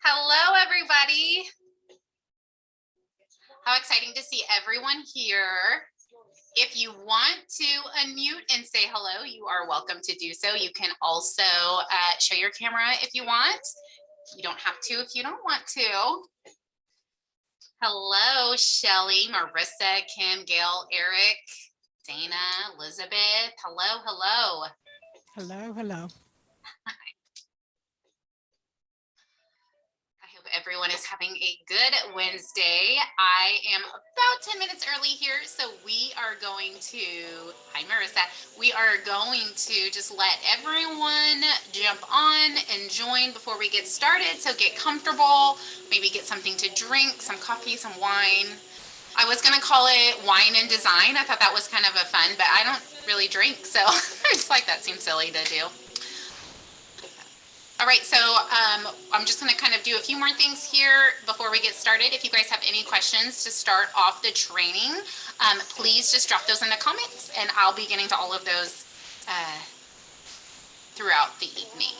Hello, everybody. How exciting to see everyone here. If you want to unmute and say hello, you are welcome to do so. You can also show your camera if you want. You don't have to if you don't want to. Hello, Shelly, Marissa, Kim, Gail, Eric, Dana, Elizabeth. Hello, hello. Hello, hello. I hope everyone is having a good Wednesday. I am about 10 minutes early here, so we are going to, hi Marissa, we are going to just let everyone jump on and join before we get started. So get comfortable, maybe get something to drink, some coffee, some wine. I was going to call it wine and design. I thought that was kind of a fun, but I don't really drink, so I just like that seems silly to do. All right, so I'm just gonna kind of do a few more things here before we get started. If you guys have any questions to start off the training, please just drop those in the comments and I'll be getting to all of those throughout the evening.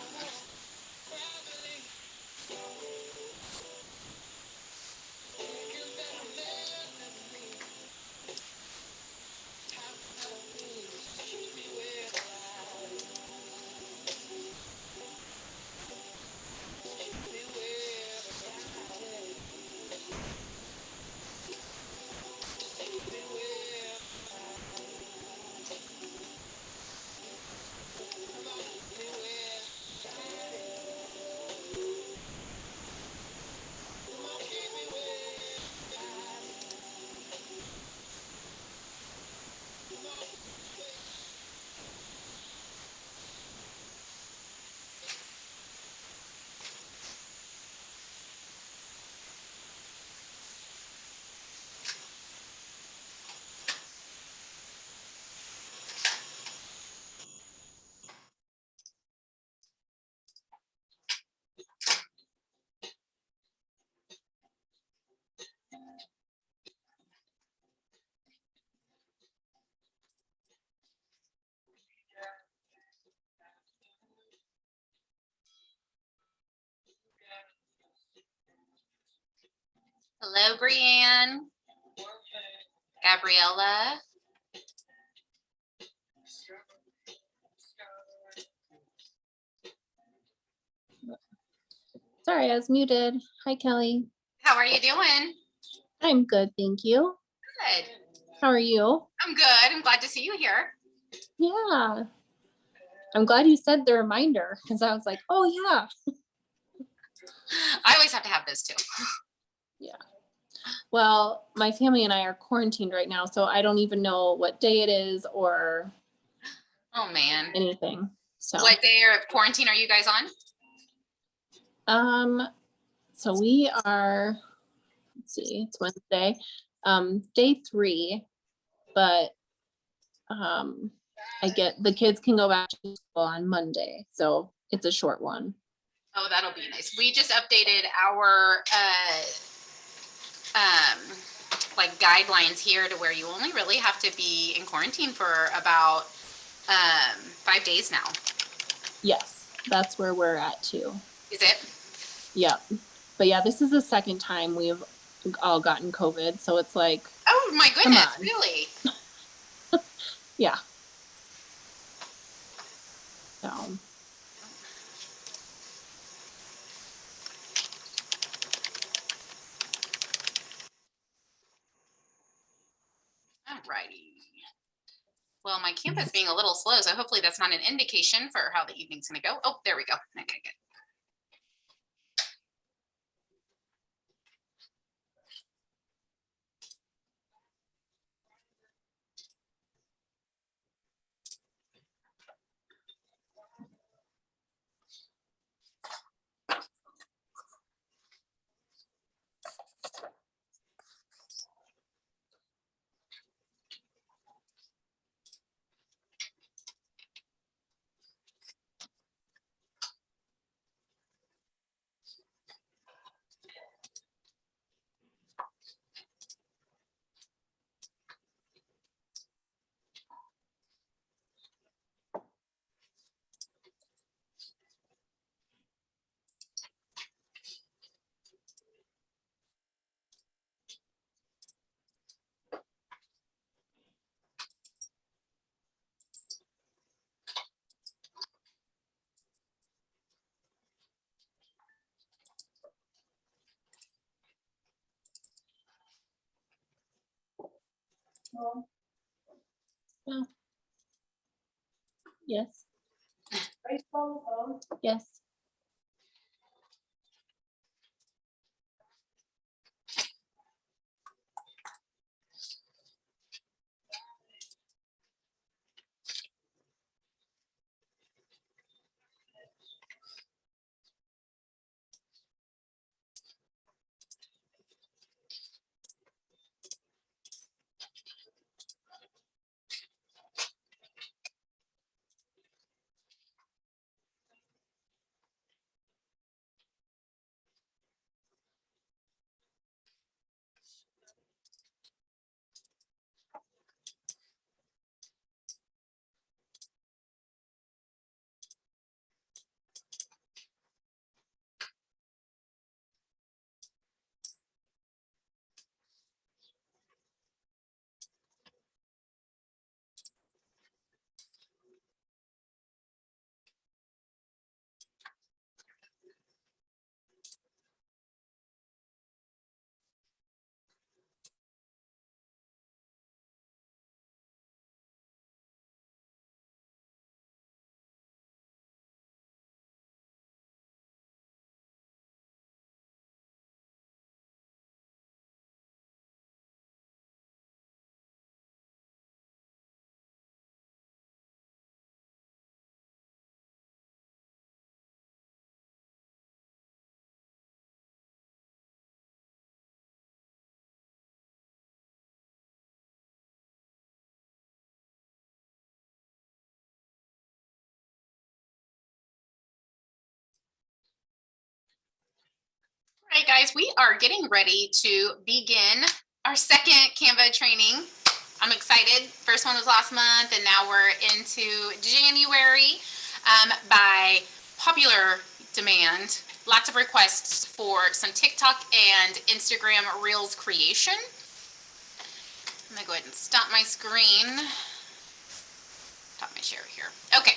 Hello, Brianne, Gabriella. Sorry, I was muted. Hi, Kelly. How are you doing? I'm good, thank you. Good. How are you? I'm good. I'm glad to see you here. Yeah. I'm glad you said the reminder because I was like, oh, yeah. I always have to have those too. Yeah. Well, my family and I are quarantined right now, so I don't even know what day it is or anything. So what day of quarantine are you guys on? So we are, let's see, it's Wednesday, day 3, but the kids can go back to school on Monday, so it's a short one. Oh, that'll be nice. We just updated our like guidelines here to where you only really have to be in quarantine for about 5 days now. Yes, that's where we're at too. Is it? Yeah. But yeah, this is the second time we've all gotten COVID, so it's like, oh my goodness, really? Yeah. So alrighty. Well, my Canva is being a little slow, so hopefully that's not an indication for how the evening's gonna go. Oh, there we go. Okay, good. Yeah. Yes. Yes. All right, guys, we are getting ready to begin our second Canva training. I'm excited. First one was last month, and now we're into January. By popular demand, lots of requests for some TikTok and Instagram Reels creation. I'm gonna go ahead and stop my screen. Stop my share here. Okay.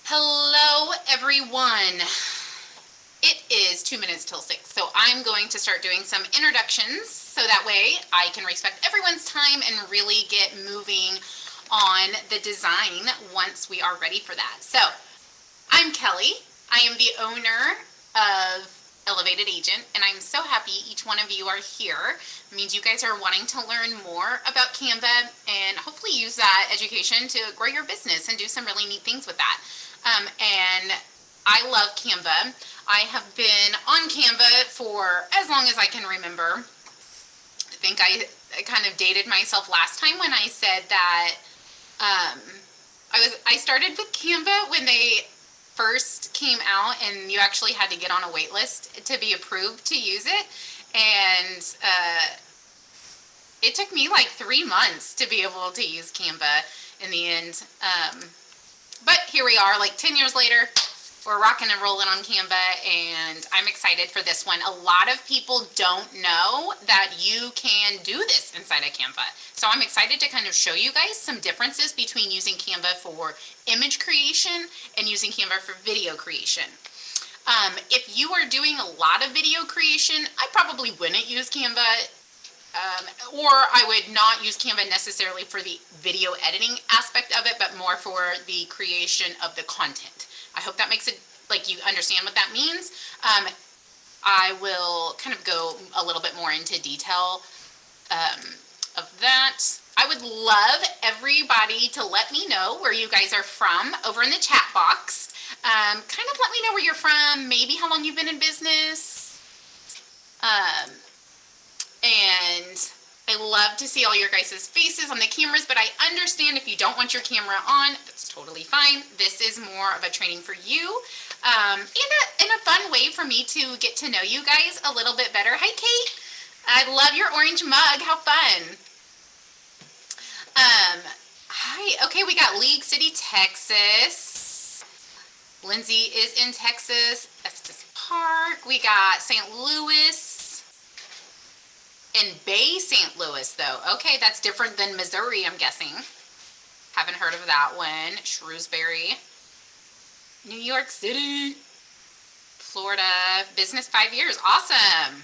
Hello, everyone. It is 2 minutes till 6, so I'm going to start doing some introductions so that way I can respect everyone's time and really get moving on the design once we are ready for that. So I'm Kelli. I am the owner of Elevated Agent, and I'm so happy each one of you are here. It means you guys are wanting to learn more about Canva and hopefully use that education to grow your business and do some really neat things with that. And I love Canva. I have been on Canva for as long as I can remember. I think I kind of dated myself last time when I said that I started with Canva when they first came out, and you actually had to get on a wait list to be approved to use it. And it took me like 3 months to be able to use Canva in the end. But here we are, like 10 years later. We're rocking and rolling on Canva, and I'm excited for this one. A lot of people don't know that you can do this inside of Canva. So I'm excited to kind of show you guys some differences between using Canva for image creation and using Canva for video creation. If you are doing a lot of video creation, I probably wouldn't use Canva. Or I would not use Canva necessarily for the video editing aspect of it, but more for the creation of the content. I hope that makes it, like, you understand what that means. I will kind of go a little bit more into detail of that. I would love everybody to let me know where you guys are from over in the chat box. Kind of let me know where you're from, maybe how long you've been in business. And I love to see all your guys' faces on the cameras, but I understand if you don't want your camera on, that's totally fine. This is more of a training for you, and a fun way for me to get to know you guys a little bit better. Hi, Kate. I love your orange mug. How fun. Hi. Okay, we got League City, Texas. Lindsay is in Texas. Estes Park. We got St. Louis. In Bay St. Louis, though. Okay, that's different than Missouri, I'm guessing. Haven't heard of that one. Shrewsbury. New York City. Florida. Business 5 years. Awesome.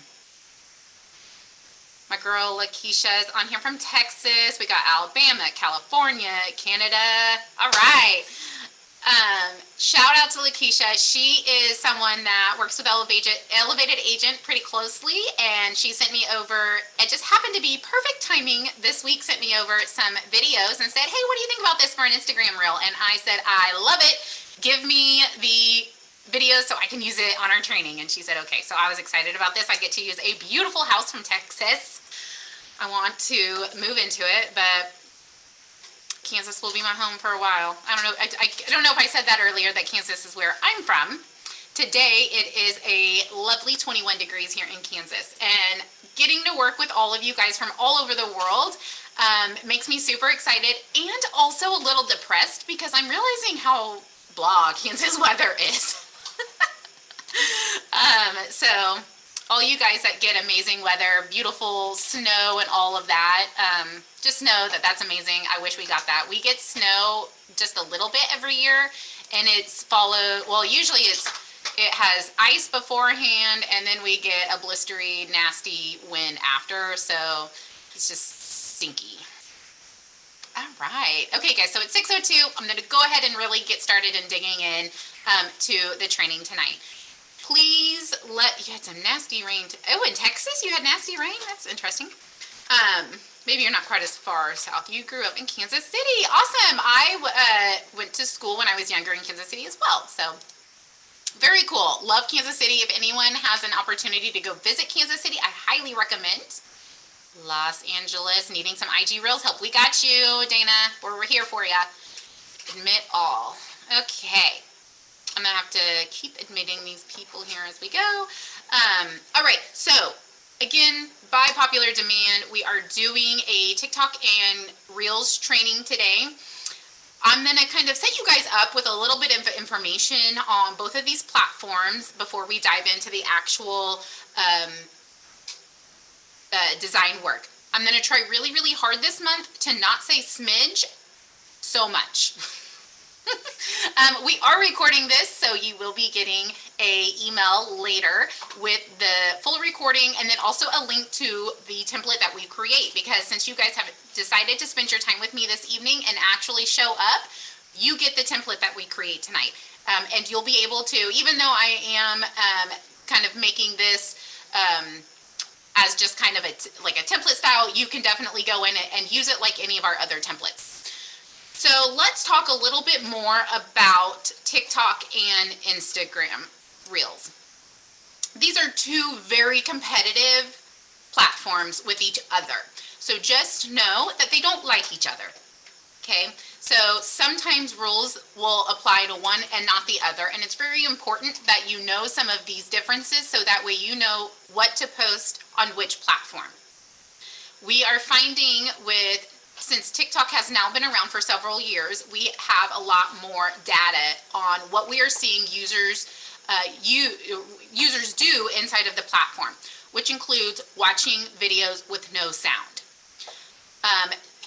My girl Lakeisha's on here from Texas. We got Alabama, California, Canada. All right. Shout out to Lakeisha. She is someone that works with Elevated Agent pretty closely, and she sent me over, it just happened to be perfect timing this week, sent me over some videos and said, hey, what do you think about this for an Instagram reel? And I said, I love it. Give me the videos so I can use it on our training. And she said, okay. So I was excited about this. I get to use a beautiful house from Texas. I want to move into it, but Kansas will be my home for a while. I don't know. I don't know if I said that earlier, that Kansas is where I'm from. Today it is a lovely 21 degrees here in Kansas, and getting to work with all of you guys from all over the world makes me super excited and also a little depressed because I'm realizing how blah Kansas weather is. So all you guys that get amazing weather, beautiful snow and all of that, just know that that's amazing. I wish we got that. We get snow just a little bit every year, and it's usually it has ice beforehand, and then we get a blistery, nasty wind after, so it's just stinky. All right. Okay, guys, so it's 6:02. I'm going to go ahead and really get started in digging in to the training tonight. Please you had some nasty rain. In Texas you had nasty rain? That's interesting. Maybe you're not quite as far south. You grew up in Kansas City. Awesome. I went to school when I was younger in Kansas City as well. So very cool. Love Kansas City. If anyone has an opportunity to go visit Kansas City, I highly recommend. Los Angeles, needing some IG Reels help. We got you, Dana. We're here for you. Admit all. Okay. I'm going to have to keep admitting these people here as we go. All right, so again, by popular demand, we are doing a TikTok and Reels training today. I'm going to kind of set you guys up with a little bit of information on both of these platforms before we dive into the actual design work. I'm going to try really, really hard this month to not say smidge so much. We are recording this, so you will be getting an email later with the full recording and then also a link to the template that we create, because since you guys have decided to spend your time with me this evening and actually show up, you get the template that we create tonight. And you'll be able to, even though I am kind of making this as just kind of like a template style, you can definitely go in and use it like any of our other templates. So let's talk a little bit more about TikTok and Instagram Reels. These are two very competitive platforms with each other. So just know that they don't like each other. Okay, so sometimes rules will apply to one and not the other, and it's very important that you know some of these differences so that way you know what to post on which platform. We are finding since TikTok has now been around for several years, we have a lot more data on what we are seeing users do inside of the platform, which includes watching videos with no sound.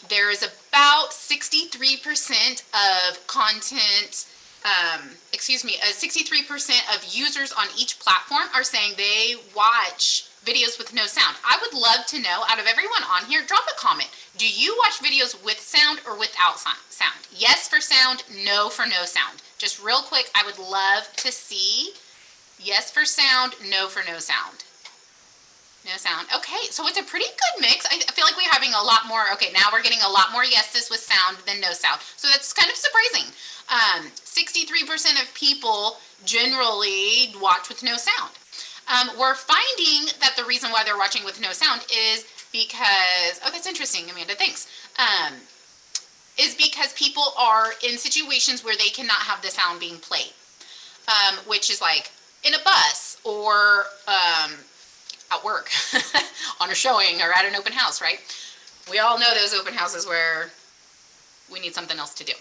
There is about 63% of content, 63% of users on each platform are saying they watch videos with no sound. I would love to know, out of everyone on here, drop a comment. Do you watch videos with sound or without sound? Yes for sound, no for no sound. Just real quick, I would love to see yes for sound, no for no sound. No sound. Okay, so it's a pretty good mix. I feel like we're having a lot more. Okay, now we're getting a lot more yeses with sound than no sound. So that's kind of surprising. 63% of people generally watch with no sound. We're finding that the reason why they're watching with no sound is because, oh, that's interesting, Amanda, thanks. Is because people are in situations where they cannot have the sound being played, which is like in a bus or at work on a showing or at an open house, right? We all know those open houses where we need something else to do.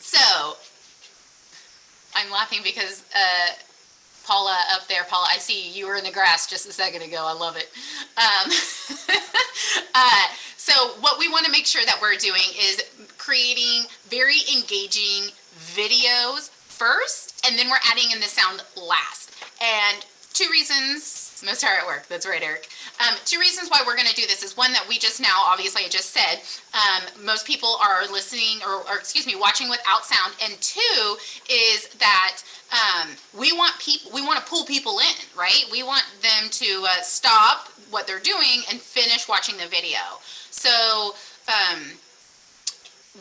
So I'm laughing because Paula up there, Paula, I see you were in the grass just a second ago. I love it. So what we want to make sure that we're doing is creating very engaging videos first, and then we're adding in the sound last. And two reasons, most are at work. That's right, Eric. Two reasons why we're going to do this is one that we just now, obviously I just said, most people are listening or excuse me, watching without sound. And two is that we want to pull people in, right? We want them to stop what they're doing and finish watching the video. So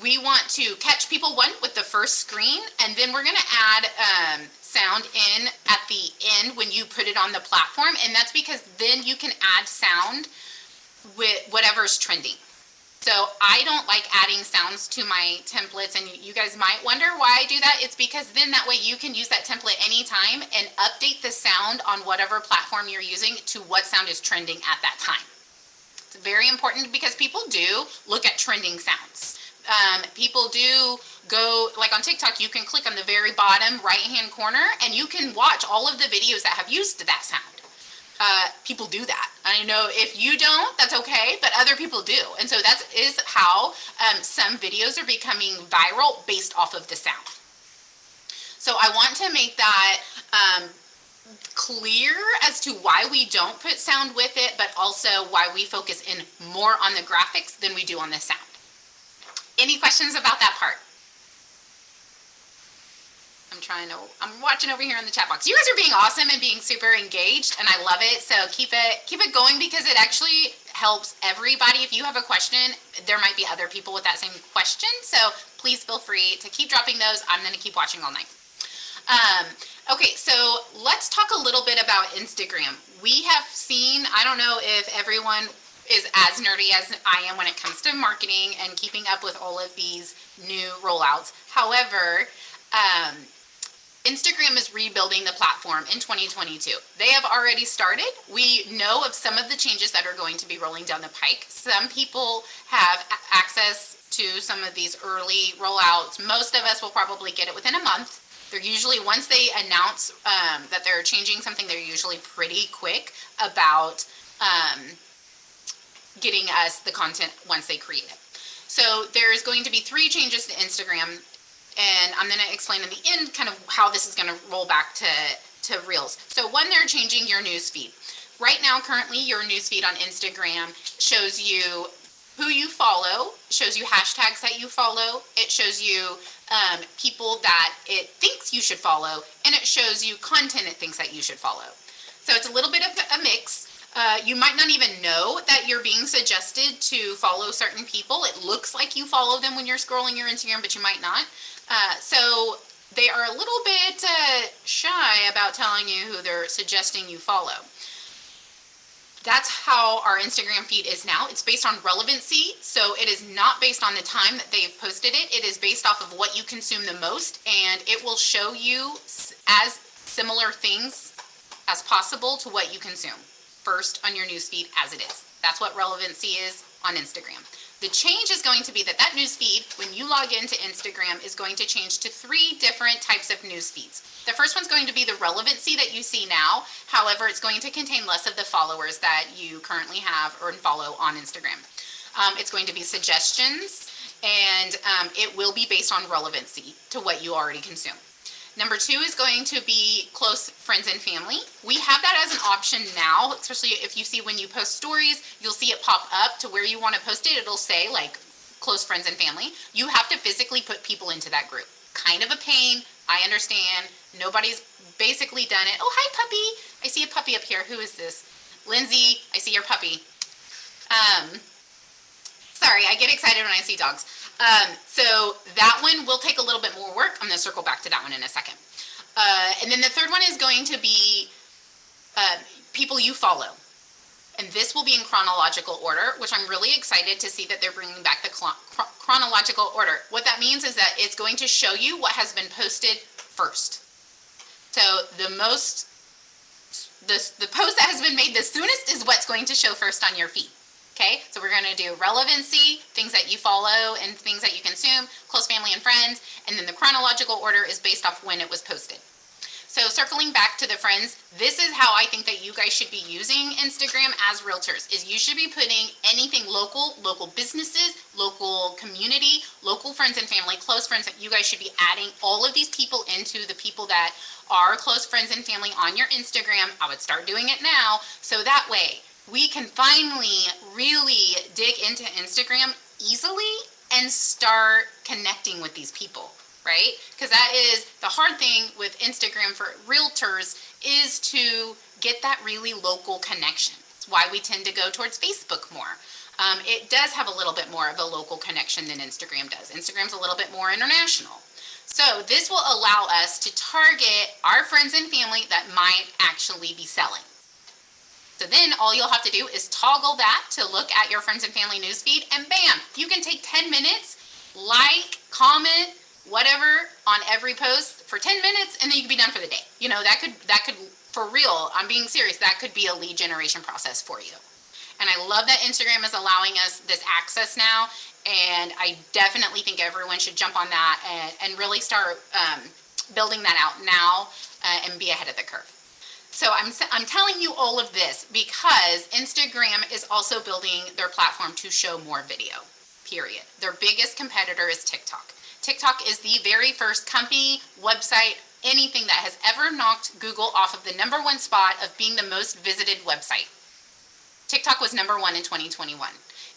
we want to catch people, one, with the first screen, and then we're going to add sound in at the end when you put it on the platform, and that's because then you can add sound with whatever's trending. So I don't like adding sounds to my templates, and you guys might wonder why I do that. It's because then that way you can use that template anytime and update the sound on whatever platform you're using to what sound is trending at that time. It's very important because people do look at trending sounds. People do go, like on TikTok, you can click on the very bottom right-hand corner and you can watch all of the videos that have used that sound. People do that. I know if you don't, that's okay, but other people do. And so that is how some videos are becoming viral based off of the sound. So I want to make that clear as to why we don't put sound with it, but also why we focus in more on the graphics than we do on the sound. Any questions about that part? I'm watching over here in the chat box. You guys are being awesome and being super engaged, and I love it. So keep it going because it actually helps everybody. If you have a question, there might be other people with that same question. So please feel free to keep dropping those. I'm going to keep watching all night. Okay, so let's talk a little bit about Instagram. We have seen, I don't know if everyone is as nerdy as I am when it comes to marketing and keeping up with all of these new rollouts. However, Instagram is rebuilding the platform in 2022. They have already started. We know of some of the changes that are going to be rolling down the pike. Some people have access to some of these early rollouts. Most of us will probably get it within a month. They're usually, once they announce that they're changing something, they're usually pretty quick about getting us the content once they create it. So there's going to be 3 changes to Instagram, and I'm going to explain in the end kind of how this is going to roll back to Reels. So one, they're changing your news feed. Right now, currently, your news feed on Instagram shows you who you follow, shows you hashtags that you follow, it shows you people that it thinks you should follow, and it shows you content it thinks that you should follow. So it's a little bit of a mix. You might not even know that you're being suggested to follow certain people. It looks like you follow them when you're scrolling your Instagram, but you might not. So they are a little bit shy about telling you who they're suggesting you follow. That's how our Instagram feed is now. It's based on relevancy, so it is not based on the time that they've posted it. It is based off of what you consume the most, and it will show you as similar things as possible to what you consume first on your newsfeed as it is. That's what relevancy is on Instagram. The change is going to be that news feed, when you log into Instagram, is going to change to 3 different types of news feeds. The first one's going to be the relevancy that you see now. However, it's going to contain less of the followers that you currently have or follow on Instagram. It's going to be suggestions, and it will be based on relevancy to what you already consume. Number 2 is going to be close friends and family. We have that as an option now, especially if you see when you post stories, you'll see it pop up to where you want to post it. It'll say like close friends and family. You have to physically put people into that group. Kind of a pain. I understand. Nobody's basically done it. Oh, hi, puppy. I see a puppy up here. Who is this? Lindsay, I see your puppy. Sorry, I get excited when I see dogs. So that one will take a little bit more work. I'm going to circle back to that one in a second. And then the third one is going to be people you follow. And this will be in chronological order, which I'm really excited to see that they're bringing back the chronological order. What that means is that it's going to show you what has been posted first. So the post that has been made the soonest is what's going to show first on your feed. Okay, so we're going to do relevancy, things that you follow and things that you consume, close family and friends, and then the chronological order is based off when it was posted. So circling back to the friends, this is how I think that you guys should be using Instagram as realtors, is you should be putting anything local businesses, local community, local friends and family, close friends. You guys should be adding all of these people into the people that are close friends and family on your Instagram. I would start doing it now, so that way we can finally really dig into Instagram easily and start connecting with these people, right? Because that is the hard thing with Instagram for realtors, is to get that really local connection. It's why we tend to go towards Facebook more. It does have a little bit more of a local connection than Instagram does. Instagram's a little bit more international. So this will allow us to target our friends and family that might actually be selling. So then all you'll have to do is toggle that to look at your friends and family newsfeed, and bam, you can take 10 minutes, like, comment, whatever on every post for 10 minutes, and then you can be done for the day. You know, that could, for real, I'm being serious, that could be a lead generation process for you. And I love that Instagram is allowing us this access now, and I definitely think everyone should jump on that and really start building that out now and be ahead of the curve. So I'm telling you all of this because Instagram is also building their platform to show more video, period. Their biggest competitor is TikTok. TikTok is the very first company, website, anything that has ever knocked Google off of the #1 spot of being the most visited website. TikTok was #1 in 2021.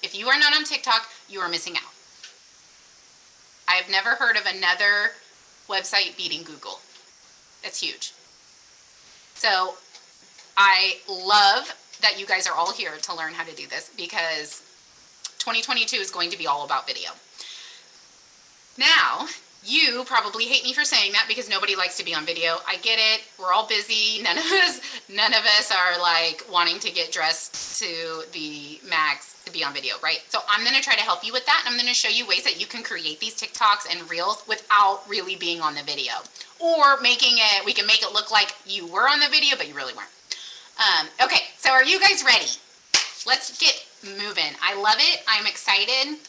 If you are not on TikTok, you are missing out. I have never heard of another website beating Google. That's huge. So I love that you guys are all here to learn how to do this, because 2022 is going to be all about video. Now, you probably hate me for saying that because nobody likes to be on video. I get it. We're all busy. None of us are like wanting to get dressed to the max to be on video, right? So I'm going to try to help you with that. And I'm going to show you ways that you can create these TikToks and reels without really being on the video, or we can make it look like you were on the video, but you really weren't. Okay, so are you guys ready? Let's get moving. I love it. I'm excited.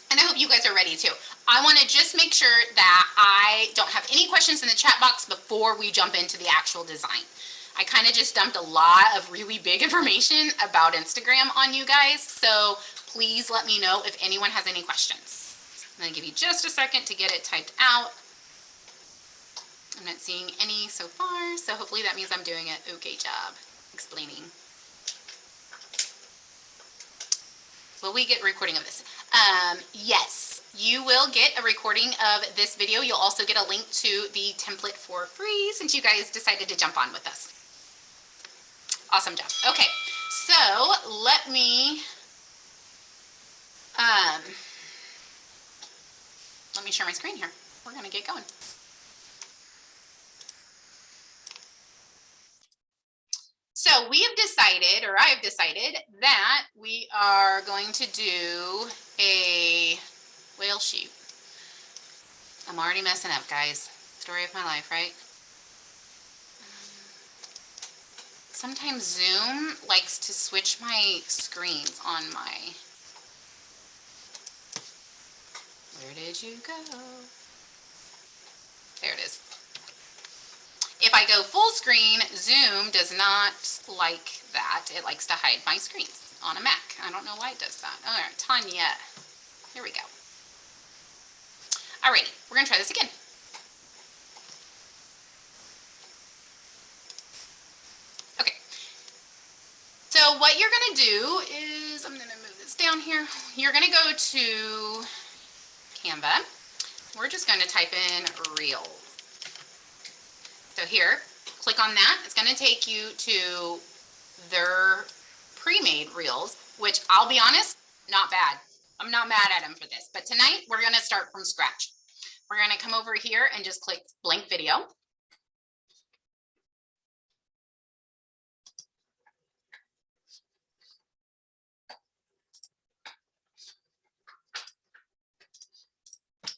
And I hope you guys are ready too. I want to just make sure that I don't have any questions in the chat box before we jump into the actual design. I kind of just dumped a lot of really big information about Instagram on you guys, so please let me know if anyone has any questions. I'm going to give you just a second to get it typed out. I'm not seeing any so far, so hopefully that means I'm doing an okay job explaining. Will we get a recording of this? Yes, you will get a recording of this video. You'll also get a link to the template for free since you guys decided to jump on with us. Awesome job. Okay, so let me share my screen here. We're gonna get going. So we have decided, or I have decided, that we are going to do a whale shoot. I'm already messing up, guys. Story of my life, right? Sometimes Zoom likes to switch my screens on my... Where did you go? There it is. If I go full screen, Zoom does not like that. It likes to hide my screens on a Mac. I don't know why it does that. All right, Tanya. Here we go. All right, we're gonna try this again. Okay. So what you're gonna do is, I'm gonna move this down here. You're gonna go to Canva. We're just gonna type in reel. So here, click on that. It's going to take you to their pre-made reels, which I'll be honest, not bad. I'm not mad at them for this. But tonight, we're going to start from scratch. We're going to come over here and just click blank video.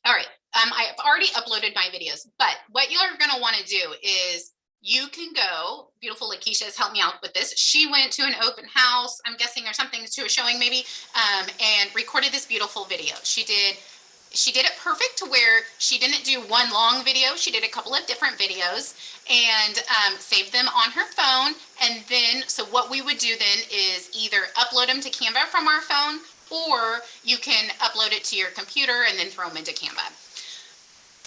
All right. I've already uploaded my videos, but what you're going to want to do is you can go, beautiful Lakeisha has helped me out with this. She went to an open house, I'm guessing, or something, to a showing maybe, and recorded this beautiful video. She did it perfect to where she didn't do one long video. She did a couple of different videos and saved them on her phone. And then, so what we would do then is either upload them to Canva from our phone, or you can upload it to your computer and then throw them into Canva.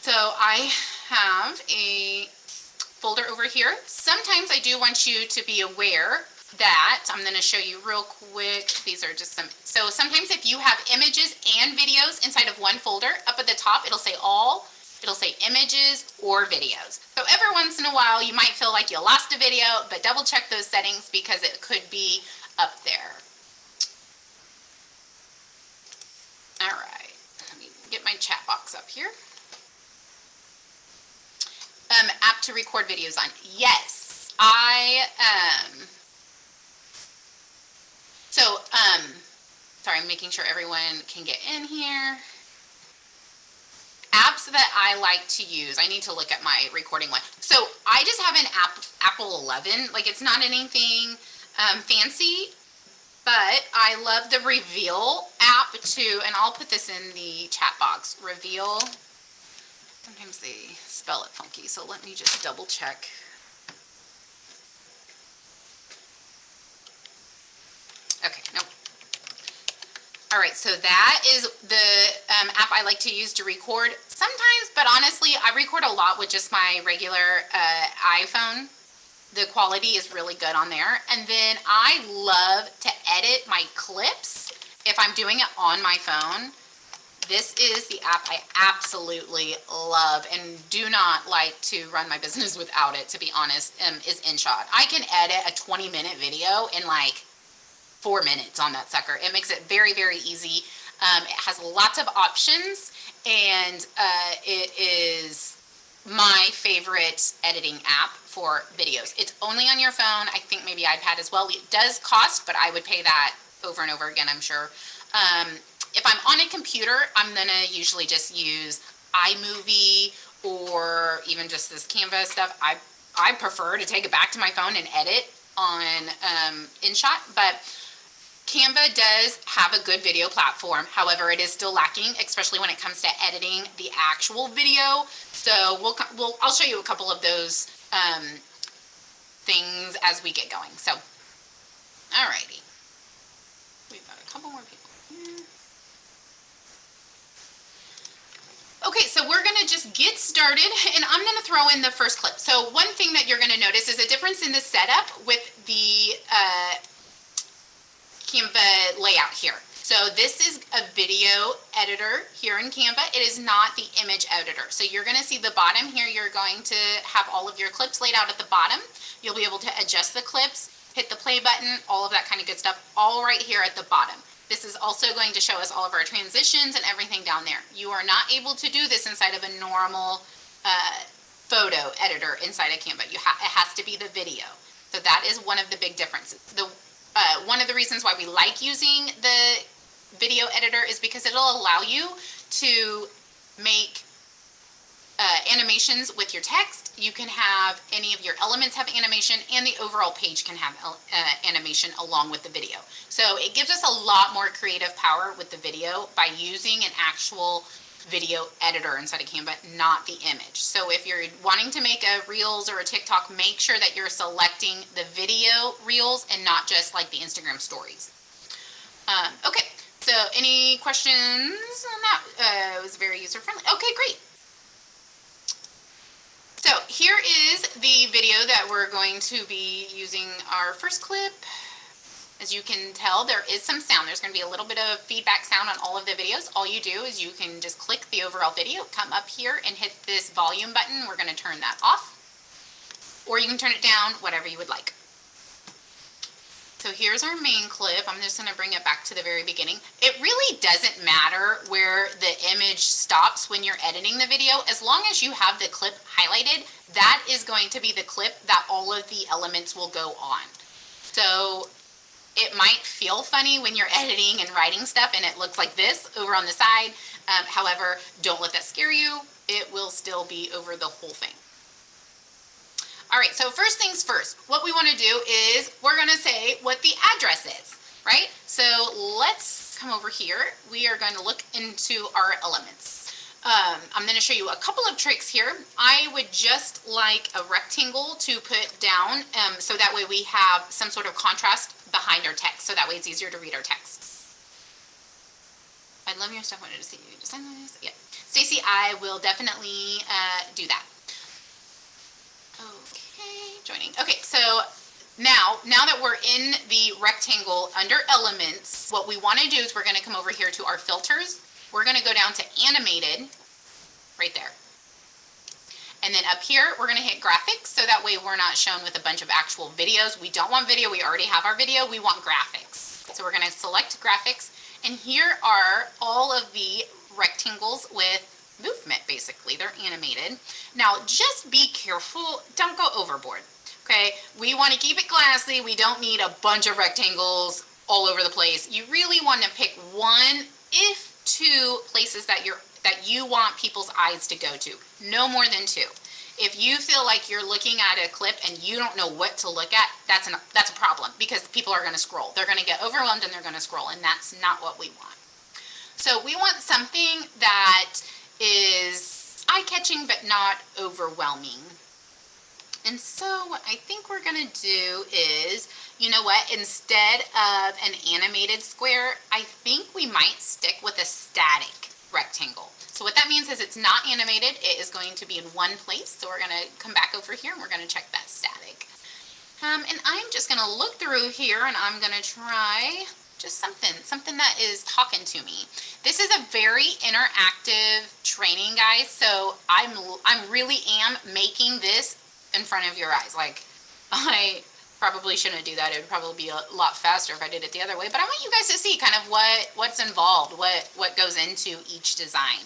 So I have a folder over here. Sometimes I do want you to be aware that, I'm going to show you real quick. These are just some, so sometimes if you have images and videos inside of one folder, up at the top, it'll say all, it'll say images or videos. So every once in a while, you might feel like you lost a video, but double check those settings because it could be up there. All right, let me get my chat box up here. App to record videos on. Yes, sorry, I'm making sure everyone can get in here. Apps that I like to use, I need to look at my recording one. So I just have an Apple 11, like it's not anything fancy, but I love the Reveal app too, and I'll put this in the chat box. Reveal, sometimes they spell it funky, so let me just double check. Okay, nope. All right, so that is the app I like to use to record sometimes, but honestly, I record a lot with just my regular iPhone. The quality is really good on there. And then I love to edit my clips if I'm doing it on my phone. This is the app I absolutely love and do not like to run my business without it, to be honest, is InShot. I can edit a 20-minute video in like 4 minutes on that sucker. It makes it very, very easy. It has lots of options, and it is my favorite editing app for videos. It's only on your phone. I think maybe iPad as well. It does cost, but I would pay that over and over again, I'm sure. If I'm on a computer, I'm gonna usually just use iMovie or even just this Canva stuff. I prefer to take it back to my phone and edit on InShot, but Canva does have a good video platform. However, it is still lacking, especially when it comes to editing the actual video. So I'll show you a couple of those things as we get going. So, alrighty, we've got a couple more people here. Okay, so we're gonna just get started, and I'm gonna throw in the first clip. So one thing that you're gonna notice is a difference in the setup with the Canva layout here. So this is a video editor here in Canva. It is not the image editor. So you're going to see the bottom here. You're going to have all of your clips laid out at the bottom. You'll be able to adjust the clips, hit the play button, all of that kind of good stuff, all right here at the bottom. This is also going to show us all of our transitions and everything down there. You are not able to do this inside of a normal photo editor inside of Canva. It has to be the video. So that is one of the big differences. One of the reasons why we like using the video editor is because it'll allow you to make animations with your text. You can have any of your elements have animation, and the overall page can have animation along with the video. So it gives us a lot more creative power with the video by using an actual video editor inside of Canva, not the image. So if you're wanting to make a Reels or a TikTok, make sure that you're selecting the video Reels and not just like the Instagram stories. Okay, so any questions on that? It was very user friendly. Okay, great. So here is the video that we're going to be using our first clip. As you can tell, there is some sound. There's going to be a little bit of feedback sound on all of the videos. All you do is you can just click the overall video, come up here and hit this volume button. We're going to turn that off, or you can turn it down, whatever you would like. So here's our main clip. I'm just going to bring it back to the very beginning. It really doesn't matter where the image stops when you're editing the video. As long as you have the clip highlighted, that is going to be the clip that all of the elements will go on. So it might feel funny when you're editing and writing stuff and it looks like this over on the side. However, don't let that scare you. It will still be over the whole thing. All right, so first things first, what we want to do is we're going to say what the address is, right? So let's come over here. We are going to look into our elements. I'm going to show you a couple of tricks here. I would just like a rectangle to put down so that way we have some sort of contrast behind our text, so that way it's easier to read our text. I love your stuff. Wanted to see you design this. Yeah, Stacy, I will definitely do that. Okay, joining. Okay, so Now that we're in the rectangle under elements, what we want to do is we're going to come over here to our filters. We're going to go down to animated, right there. And then up here, we're going to hit graphics, so that way we're not shown with a bunch of actual videos. We don't want video. We already have our video. We want graphics. So we're going to select graphics. And here are all of the rectangles with movement, basically. They're animated. Now, just be careful. Don't go overboard. Okay, we want to keep it classy. We don't need a bunch of rectangles all over the place. You really want to pick one, if two places that you want people's eyes to go to. No more than two. If you feel like you're looking at a clip and you don't know what to look at, that's a problem, because people are going to scroll. They're going to get overwhelmed and they're going to scroll, and that's not what we want. So we want something that is eye-catching but not overwhelming. And so what I think we're going to do is, you know what, instead of an animated square, I think we might stick with a static rectangle. So what that means is it's not animated, it is going to be in one place. So we're going to come back over here and we're going to check that static. And I'm just going to look through here and I'm going to try just something that is talking to me. This is a very interactive training, guys. So I'm really am making this in front of your eyes. Like, I probably shouldn't do that. It would probably be a lot faster if I did it the other way, but I want you guys to see kind of what's involved, what goes into each design.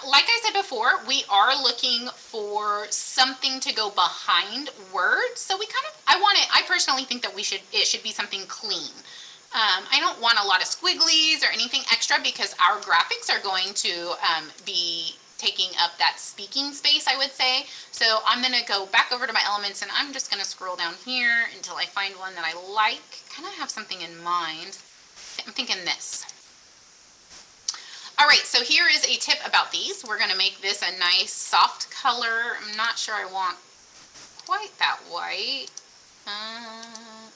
Like I said before, we are looking for something to go behind words. So I personally think that it should be something clean. I don't want a lot of squigglies or anything extra, because our graphics are going to be taking up that speaking space, I would say. So I'm going to go back over to my elements and I'm just going to scroll down here until I find one that I like. Kind of have something in mind. I'm thinking this. All right, so here is a tip about these. We're going to make this a nice soft color. I'm not sure I want quite that white.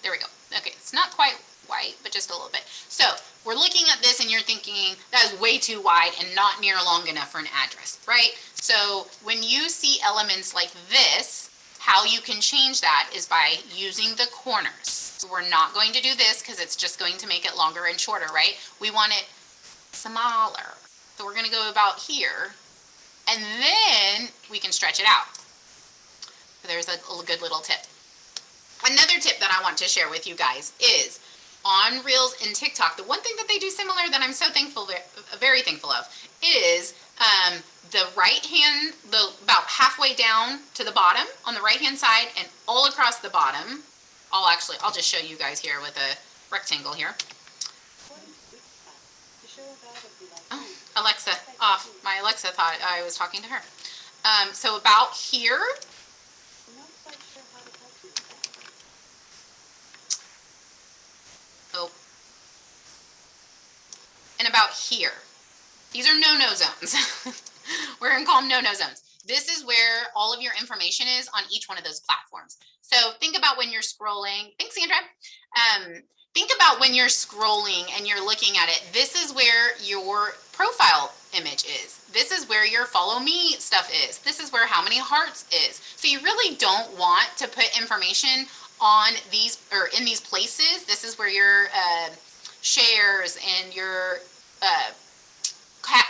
There we go. Okay, it's not quite white, but just a little bit. So we're looking at this and you're thinking that is way too wide and not near long enough for an address, right? So when you see elements like this, how you can change that is by using the corners. So we're not going to do this because it's just going to make it longer and shorter, right? We want it smaller. So we're going to go about here, and then we can stretch it out. So there's a good little tip. Another tip that I want to share with you guys is on Reels and TikTok, the one thing that they do similar that I'm so very thankful of, is the right hand, about halfway down to the bottom on the right hand side and all across the bottom. I'll just show you guys here with a rectangle here. Oh, Alexa off. My Alexa thought I was talking to her. So about here. Oh. And about here. These are no-no zones. We're going to call them no-no zones. This is where all of your information is on each one of those platforms. So think about when you're scrolling. Thanks, Sandra. Think about when you're scrolling and you're looking at it. This is where your profile image is. This is where your follow me stuff is. This is where how many hearts is. So you really don't want to put information on these or in these places. This is where your shares and your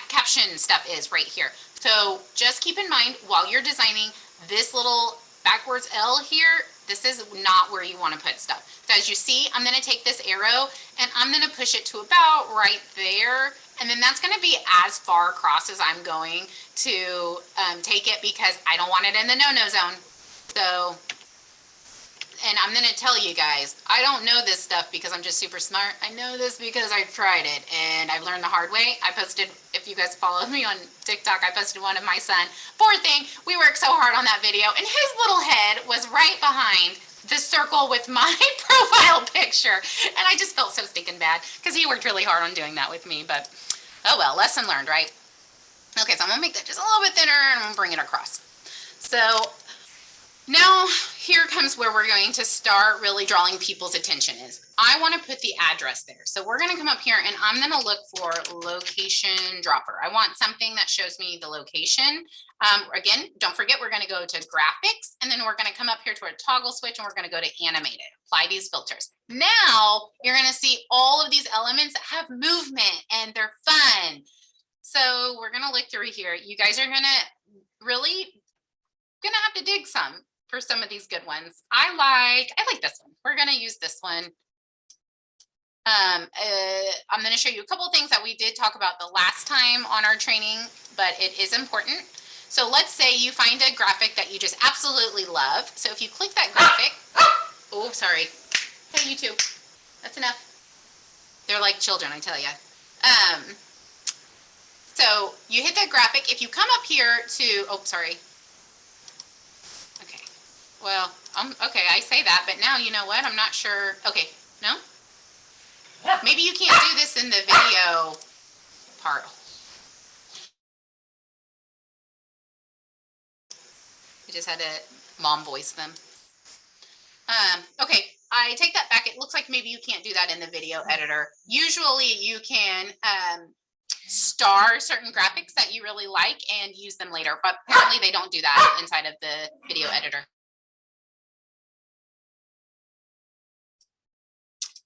caption stuff is right here. So just keep in mind while you're designing this little backwards L here, this is not where you want to put stuff. So as you see, I'm going to take this arrow and I'm going to push it to about right there. And then that's going to be as far across as I'm going to take it, because I don't want it in the no-no zone. So, and I'm going to tell you guys, I don't know this stuff because I'm just super smart. I know this because I tried it and I've learned the hard way. I posted, if you guys follow me on TikTok, I posted one of my son. Poor thing, we worked so hard on that video and his little head was right behind the circle with my profile picture. And I just felt so stinking bad because he worked really hard on doing that with me. But oh well, lesson learned, right? Okay, so I'm going to make that just a little bit thinner and I'm going to bring it across. So Now, here comes where we're going to start really drawing people's attention is I want to put the address there. So we're going to come up here and I'm going to look for location dropper. I want something that shows me the location. Again, don't forget, we're going to go to graphics and then we're going to come up here to our toggle switch and we're going to go to animated, apply these filters. Now you're going to see all of these elements that have movement and they're fun. So we're going to look through here. You guys are going to really have to dig some for some of these good ones. I like this one. We're going to use this one. I'm going to show you a couple of things that we did talk about the last time on our training, but it is important. So let's say you find a graphic that you just absolutely love. So if you click that graphic, oh, sorry. Hey, you two, that's enough. They're like children, I tell you. So you hit that graphic. If you come up here to, oh, sorry. Okay, well, okay, I say that, but now you know what? I'm not sure. Okay, no? Maybe you can't do this in the video part. I just had to mom voice them. Okay, I take that back. It looks like maybe you can't do that in the video editor. Usually you can star certain graphics that you really like and use them later, but apparently they don't do that inside of the video editor.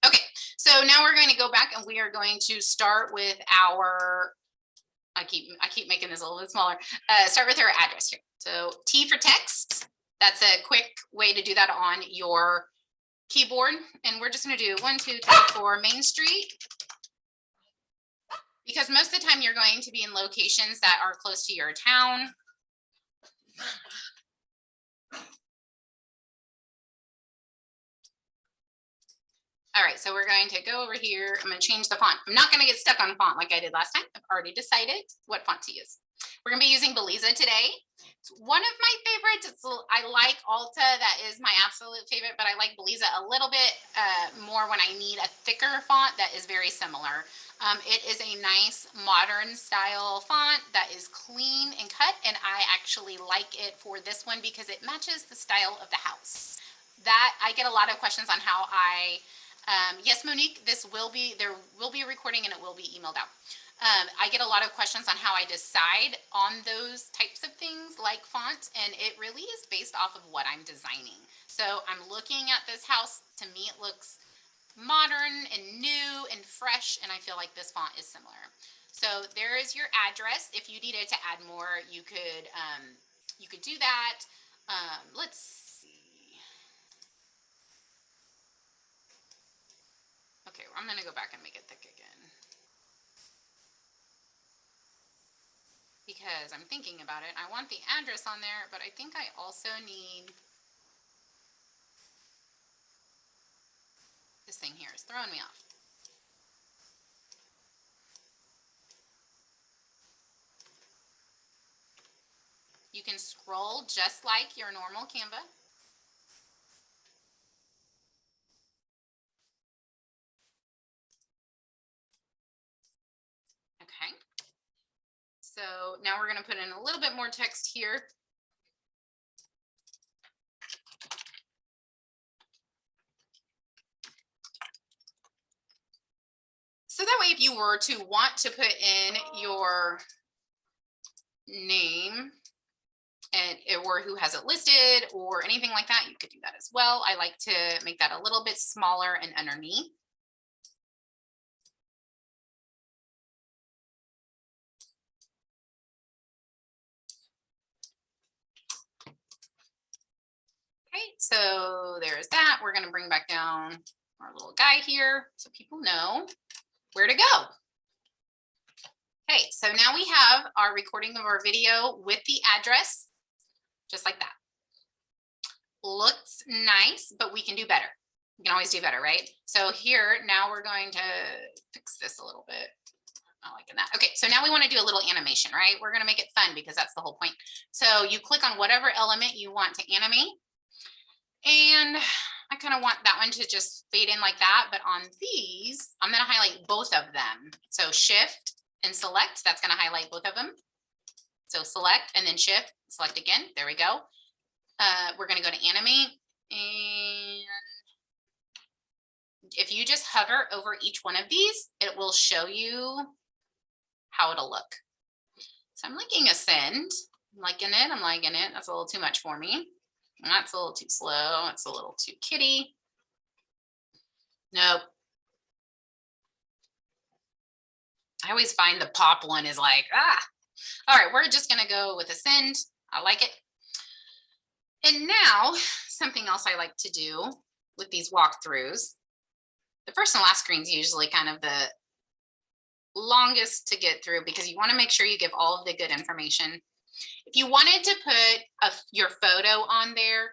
Okay, so now we're going to go back and we are going to start with our, I keep making this a little bit smaller, start with our address here. So T for text, that's a quick way to do that on your keyboard. And we're just going to do 1, 2, 3, 4 Main Street. Because most of the time you're going to be in locations that are close to your town. All right, so we're going to go over here. I'm going to change the font. I'm not going to get stuck on font like I did last time. I've already decided what font to use. We're going to be using Beliza today. It's one of my favorites. I like Alta. That is my absolute favorite, but I like Beliza a little bit more when I need a thicker font that is very similar. It is a nice modern style font that is clean and cut, and I actually like it for this one because it matches the style of the house. That I get a lot of questions on how I yes, Monique, there will be a recording and it will be emailed out. I get a lot of questions on how I decide on those types of things like fonts, and it really is based off of what I'm designing. So I'm looking at this house. To me, it looks modern and new and fresh, and I feel like this font is similar. So there is your address. If you needed to add more, you could do that. Let's see. Okay, I'm going to go back and make it thick again. Because I'm thinking about it. I want the address on there, but I think I also need this thing here. It's throwing me off. You can scroll just like your normal Canva. Okay. So now we're going to put in a little bit more text here. So that way, if you were to want to put in your name and or who has it listed or anything like that, you could do that as well. I like to make that a little bit smaller and underneath. Okay, so there's that. We're going to bring back down our little guy here so people know where to go. Okay, so now we have our recording of our video with the address, just like that. Looks nice, but we can do better. We can always do better, right? So here, now we're going to fix this a little bit. Not liking that. Okay, so now we want to do a little animation, right? We're going to make it fun because that's the whole point. So you click on whatever element you want to animate. And I kind of want that one to just fade in like that. But on these, I'm going to highlight both of them. So shift and select, that's going to highlight both of them. So select and then shift, select again. There we go. We're going to go to animate, and if you just hover over each one of these, it will show you how it'll look. So I'm liking ascend. I'm liking it. I'm liking it. That's a little too much for me. That's a little too slow. That's a little too kitty. Nope. I always find the pop one is like, All right, we're just going to go with ascend. I like it. And now something else I like to do with these walkthroughs. The first and last screen is usually kind of the longest to get through because you want to make sure you give all of the good information. If you wanted to put your photo on there,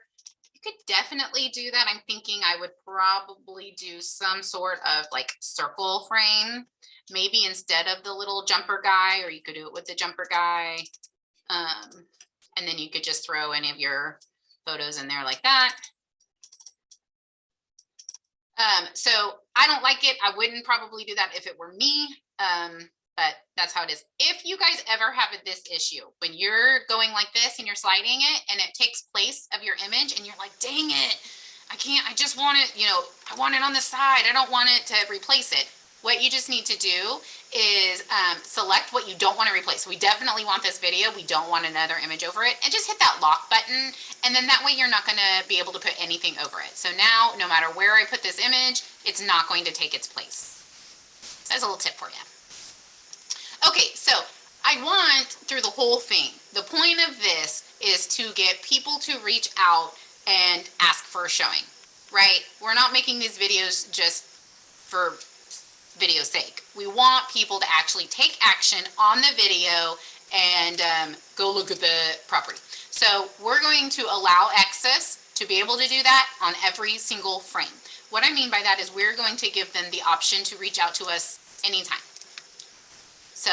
you could definitely do that. I'm thinking I would probably do some sort of like circle frame, maybe instead of the little jumper guy, or you could do it with the jumper guy. And then you could just throw any of your photos in there like that. So I don't like it. I wouldn't probably do that if it were me. But that's how it is. If you guys ever have this issue, when you're going like this and you're sliding it and it takes place of your image and you're like, dang it, I can't, I just want it, I want it on the side. I don't want it to replace it. What you just need to do is select what you don't want to replace. We definitely want this video. We don't want another image over it. And just hit that lock button. And then that way you're not going to be able to put anything over it. So now, no matter where I put this image, it's not going to take its place. That's a little tip for you. Okay, so I want through the whole thing, the point of this is to get people to reach out and ask for a showing, right? We're not making these videos just for video's sake. We want people to actually take action on the video and go look at the property. So we're going to allow access to be able to do that on every single frame. What I mean by that is we're going to give them the option to reach out to us anytime. So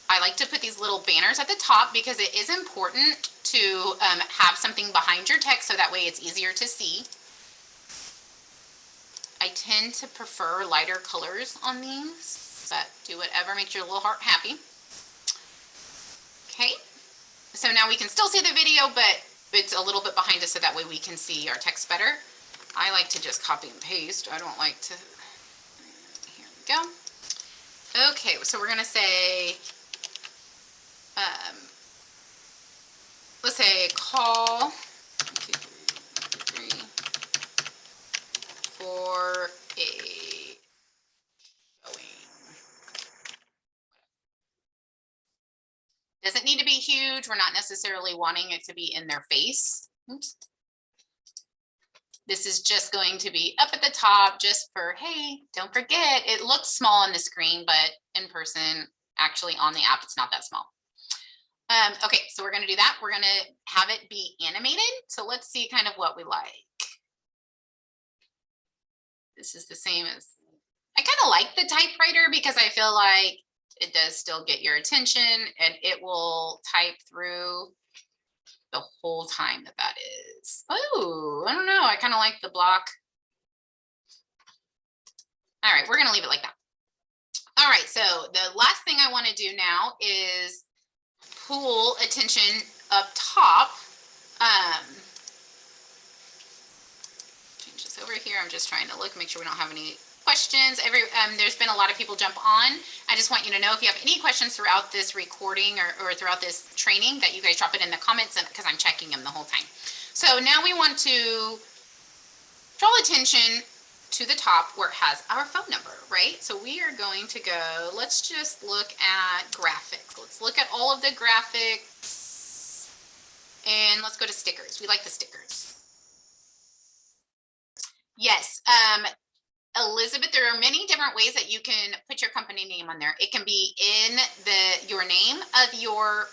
I like to put these little banners at the top because it is important to have something behind your text so that way it's easier to see. I tend to prefer lighter colors on these, but do whatever makes your little heart happy. Okay, so now we can still see the video, but it's a little bit behind us so that way we can see our text better. I like to just copy and paste. I don't like to, here we go. Okay, so we're gonna say, let's say call 1, 2, 3, for a showing. Doesn't need to be huge. We're not necessarily wanting it to be in their face. Oops. This is just going to be up at the top just for, hey, don't forget, it looks small on the screen, but in person, actually on the app, it's not that small. Okay, so we're gonna do that. We're gonna have it be animated. So let's see kind of what we like. This is the same as, I kind of like the typewriter because I feel like it does still get your attention and it will type through the whole time that is. Oh, I don't know. I kind of like the block. All right, we're going to leave it like that. All right, so the last thing I want to do now is pull attention up top. Change this over here. I'm just trying to look, make sure we don't have any questions. There's been a lot of people jump on. I just want you to know if you have any questions throughout this recording or throughout this training that you guys drop it in the comments because I'm checking them the whole time. So now we want to draw attention to the top where it has our phone number, right? So we are going to go, let's just look at graphics. Let's look at all of the graphics and let's go to stickers. We like the stickers. Yes, Elizabeth, there are many different ways that you can put your company name on there. It can be in your name of your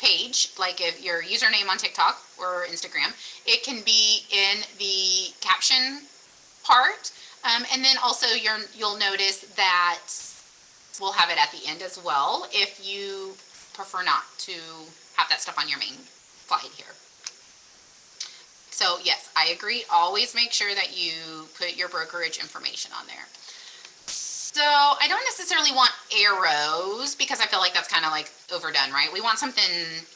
page, like if your username on TikTok or Instagram. It can be in the caption part, and then also you'll notice that we'll have it at the end as well if you prefer not to have that stuff on your main slide here. So yes, I agree. Always make sure that you put your brokerage information on there. So I don't necessarily want arrows because I feel like that's kind of like overdone, right? We want something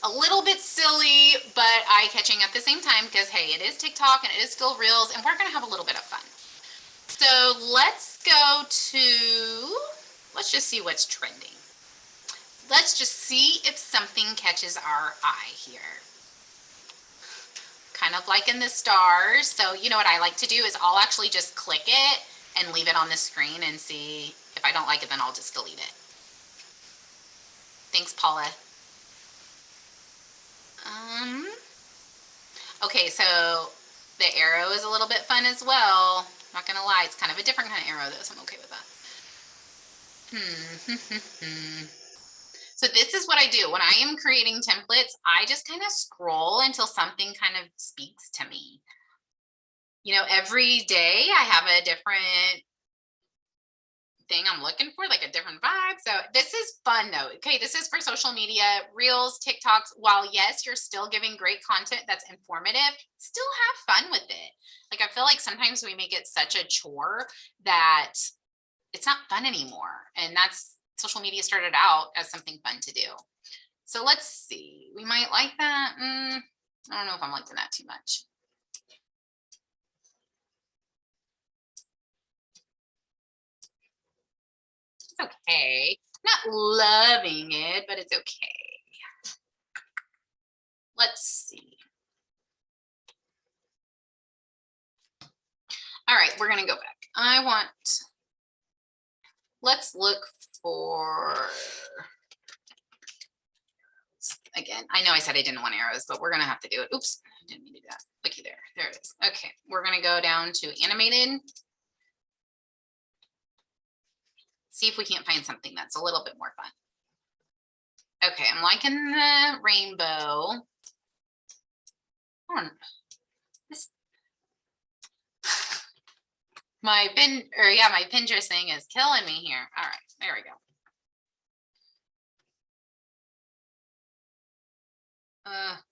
a little bit silly, but eye-catching at the same time because, hey, it is TikTok and it is still Reels, and we're going to have a little bit of fun. So let's go to, let's just see what's trending. Let's just see if something catches our eye here. Kind of like in the stars. So you know what I like to do is I'll actually just click it and leave it on the screen and see if I don't like it, then I'll just delete it. Thanks, Paula. Okay, so the arrow is a little bit fun as well. Not gonna lie, it's kind of a different kind of arrow though, so I'm okay with that. So this is what I do. When I am creating templates, I just kind of scroll until something kind of speaks to me. You know, every day I have a different thing I'm looking for, like a different vibe. So this is fun though. Okay, this is for social media, Reels, TikToks. While yes, you're still giving great content that's informative, still have fun with it. Like I feel like sometimes we make it such a chore that it's not fun anymore. And that's, social media started out as something fun to do. So let's see, we might like that. I don't know if I'm liking that too much. It's okay. Not loving it, but it's okay. Let's see. All right, we're gonna go back. Let's look for, again, I know I said I didn't want arrows, but we're gonna have to do it. Oops, I didn't mean to do that. Looky there, there it is. Okay, we're gonna go down to animated. See if we can't find something that's a little bit more fun. Okay, I'm liking the rainbow. My Pinterest thing is killing me here. All right, there we go.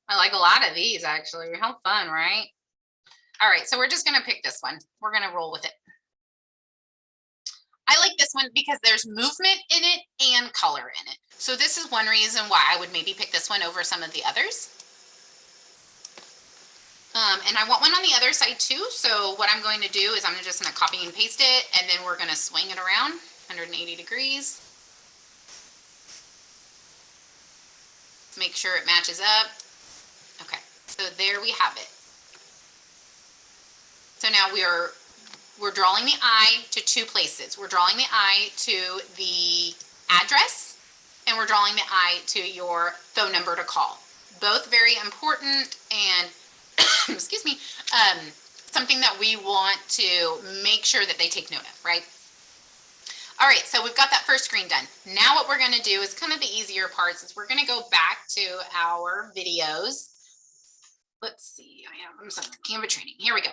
I like a lot of these actually. How fun, right? All right, so we're just gonna pick this one. We're gonna roll with it. I like this one because there's movement in it and color in it. So this is one reason why I would maybe pick this one over some of the others. And I want one on the other side too. So what I'm going to do is I'm just gonna copy and paste it, and then we're gonna swing it around 180 degrees. Make sure it matches up. Okay, so there we have it. So now we're drawing the eye to two places. We're drawing the eye to the address, and we're drawing the eye to your phone number to call. Both very important and excuse me, something that we want to make sure that they take note of, right? All right, so we've got that first screen done. Now what we're gonna do is kind of the easier parts is we're gonna go back to our videos. Let's see, I have some Canva training. Here we go.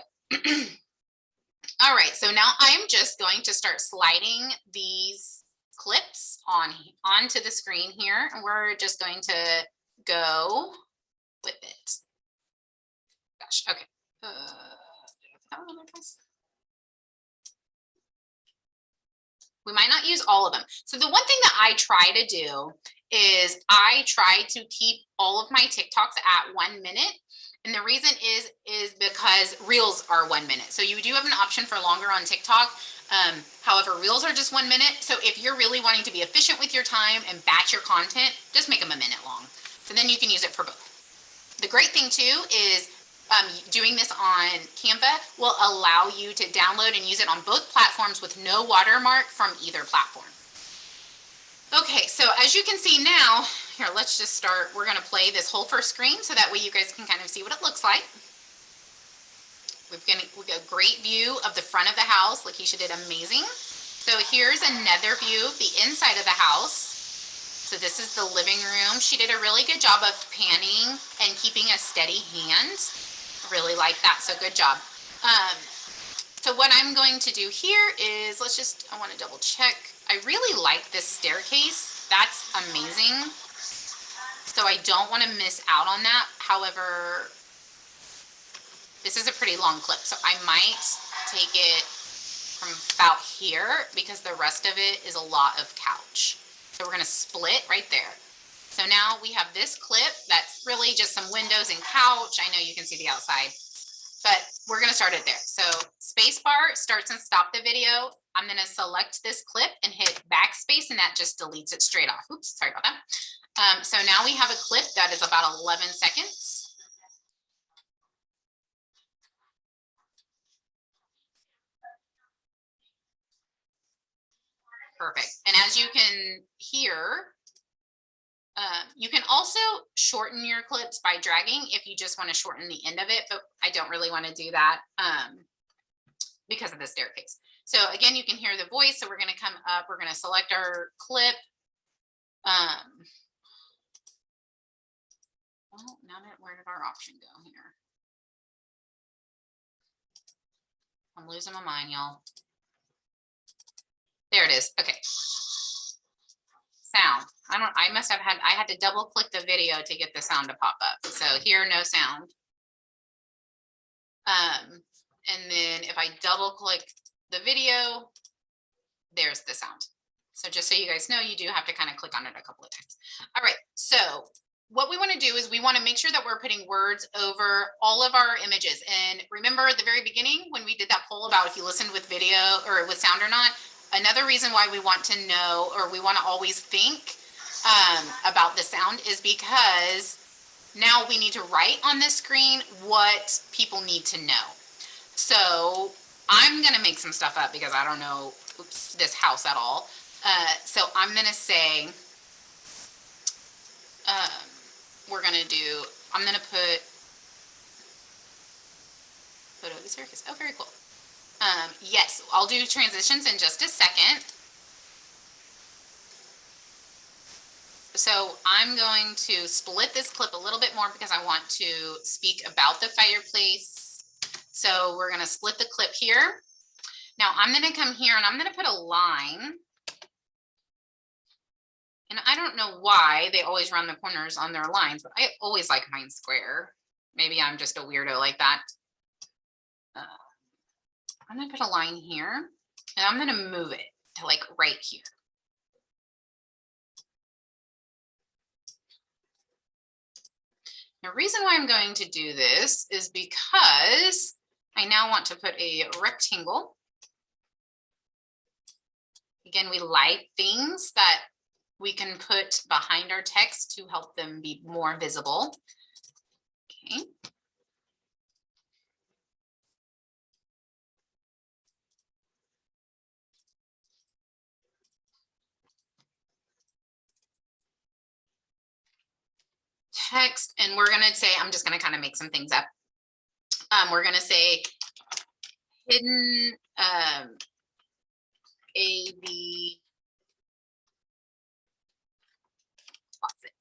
All right, so now I'm just going to start sliding these clips onto the screen here, and we're just going to go with it. Gosh, okay. We might not use all of them. So the one thing that I try to do is I try to keep all of my TikToks at 1 minute. And the reason is because Reels are 1 minute. So you do have an option for longer on TikTok. However, Reels are just 1 minute. So if you're really wanting to be efficient with your time and batch your content, just make them 1 minute long. So then you can use it for both. The great thing too is doing this on Canva will allow you to download and use it on both platforms with no watermark from either platform. Okay, so as you can see now, here, let's just start. We're gonna play this whole first screen so that way you guys can kind of see what it looks like. We've got a great view of the front of the house. Lakeisha did amazing. So here's another view of the inside of the house. So this is the living room. She did a really good job of panning and keeping a steady hand. Really like that, so good job. So what I'm going to do here is, I want to double check. I really like this staircase. That's amazing. So I don't want to miss out on that. However, this is a pretty long clip, so I might take it from about here because the rest of it is a lot of couch. So we're going to split right there. So now we have this clip that's really just some windows and couch. I know you can see the outside, but we're gonna start it there. So spacebar starts and stop the video. I'm gonna select this clip and hit backspace, and that just deletes it straight off. Oops, sorry about that. So now we have a clip that is about 11 seconds. Perfect. And as you can hear, you can also shorten your clips by dragging if you just want to shorten the end of it, but I don't really want to do that because of the staircase. So again, you can hear the voice. So we're going to come up, we're going to select our clip. Well, now where did our option go here? I'm losing my mind, y'all. There it is. Okay. Sound. I had to double click the video to get the sound to pop up. So here, no sound. And then if I double click the video, there's the sound. So just so you guys know, you do have to kind of click on it a couple of times. All right, so what we want to do is we want to make sure that we're putting words over all of our images. And remember at the very beginning when we did that poll about if you listened with video or with sound or not, another reason why we want to know, or we want to always think about the sound, is because now we need to write on this screen what people need to know. So I'm going to make some stuff up because I don't know this house at all. So I'm going to say, I'm going to put photo of the circus. Oh, very cool. Yes, I'll do transitions in just a second. So I'm going to split this clip a little bit more because I want to speak about the fireplace. So we're going to split the clip here. Now I'm going to come here and I'm going to put a line. And I don't know why they always round the corners on their lines, but I always like mine square. Maybe I'm just a weirdo like that. I'm going to put a line here and I'm going to move it to like right here. The reason why I'm going to do this is because I now want to put a rectangle. Again, we like things that we can put behind our text to help them be more visible. Okay. Text, and we're going to say, I'm just going to kind of make some things up. We're going to say hidden AV closet.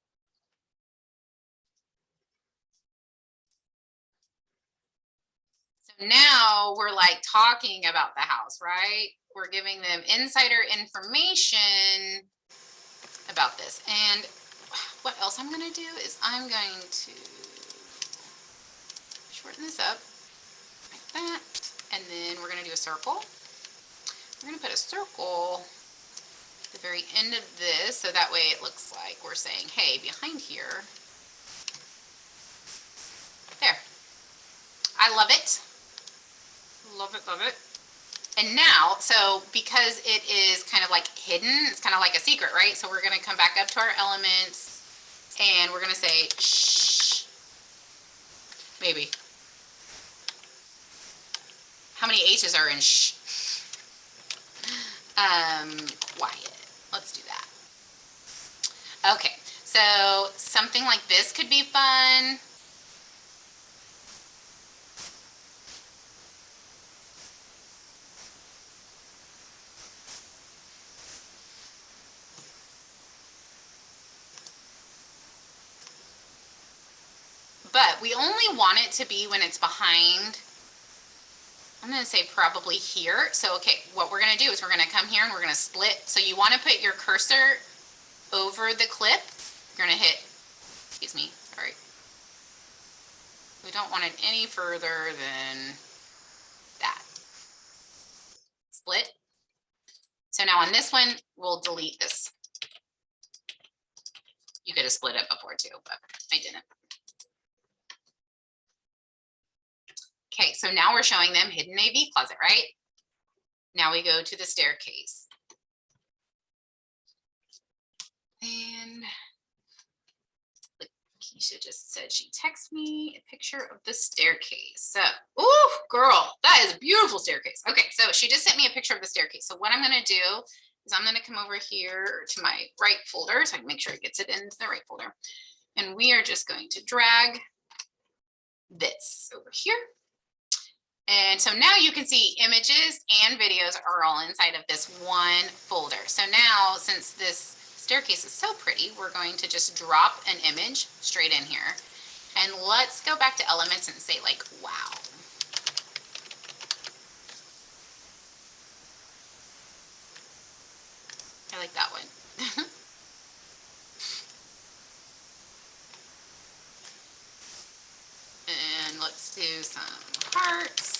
So now we're like talking about the house, right? We're giving them insider information about this. And what else I'm going to do is I'm going to shorten this up like that. And then we're going to do a circle. We're going to put a circle at the very end of this, so that way it looks like we're saying, hey, behind here. There. I love it. Love it, love it. And now, so because it is kind of like hidden, it's kind of like a secret, right? So we're going to come back up to our elements and we're going to say, shh. Maybe. How many H's are in shh? Quiet. Let's do that. Okay, so something like this could be fun. But we only want it to be when it's behind. I'm going to say probably here. So, okay, what we're going to do is we're going to come here and we're going to split. So you want to put your cursor over the clip. You're going to hit, excuse me, sorry. We don't want it any further than that. Split. So now on this one, we'll delete this. You could have split it before too, but I didn't. Okay, so now we're showing them hidden AV closet, right? Now we go to the staircase. And Keisha just said she texted me a picture of the staircase. So, ooh, girl, that is a beautiful staircase. Okay, so she just sent me a picture of the staircase. So what I'm gonna do is I'm gonna come over here to my right folder so I can make sure it gets it into the right folder. And we are just going to drag this over here. And so now you can see images and videos are all inside of this one folder. So now, since this staircase is so pretty, we're going to just drop an image straight in here. And let's go back to elements and say like, wow. I like that one. And let's do some hearts.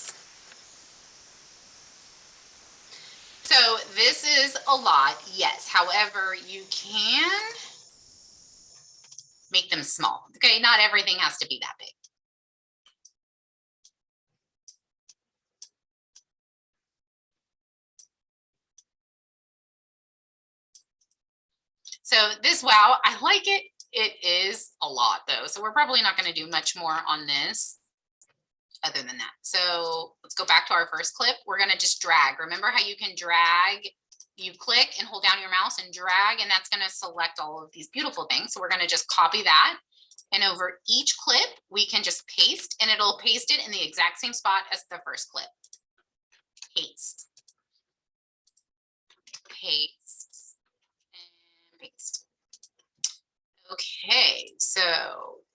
So this is a lot, yes. However, you can make them small. Okay, not everything has to be that big. So this, wow, I like it. It is a lot though. So we're probably not going to do much more on this other than that. So let's go back to our first clip. We're going to just drag. Remember how you can drag? You click and hold down your mouse and drag, and that's going to select all of these beautiful things. So we're going to just copy that. And over each clip, we can just paste, and it'll paste it in the exact same spot as the first clip. Paste. Paste. And paste. Okay, so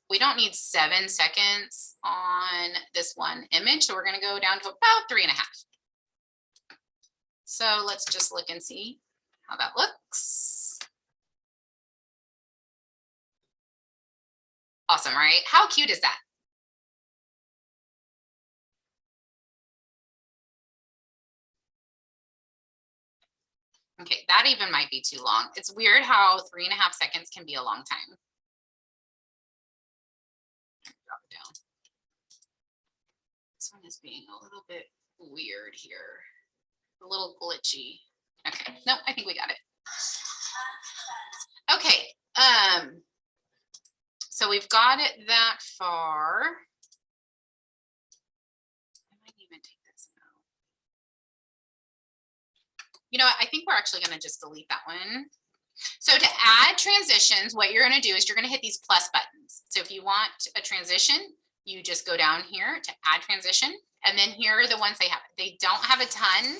we don't need 7 seconds on this one image. So we're going to go down to about 3.5. So let's just look and see how that looks. Awesome, right? How cute is that? Okay, that even might be too long. It's weird how 3.5 seconds can be a long time. Drop it down. This one is being a little bit weird here. A little glitchy. Okay, no, I think we got it. Okay, so we've got it that far. I might even take this out. You know what? I think we're actually going to just delete that one. So to add transitions, what you're going to do is you're going to hit these plus buttons. So if you want a transition, you just go down here to add transition. And then here are the ones they have. They don't have a ton.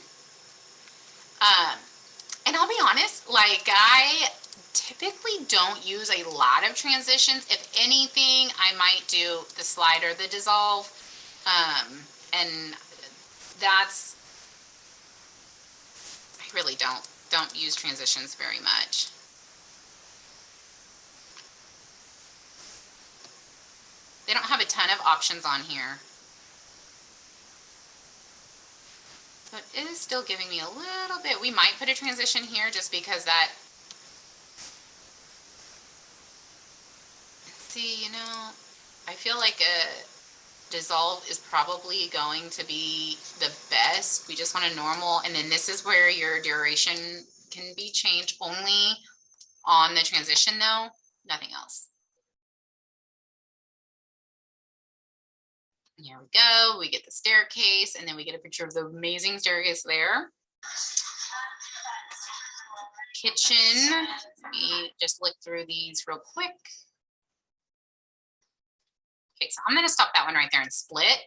And I'll be honest, like I typically don't use a lot of transitions. If anything, I might do the slide or the dissolve. And that's, I really don't use transitions very much. They don't have a ton of options on here. But it is still giving me a little bit. We might put a transition here just because that, see, you know, I feel like a dissolve is probably going to be the best. We just want a normal, and then this is where your duration can be changed only on the transition though, nothing else. Here we go. We get the staircase, and then we get a picture of the amazing staircase there. Kitchen. Let me just look through these real quick. Okay, so I'm going to stop that one right there and split,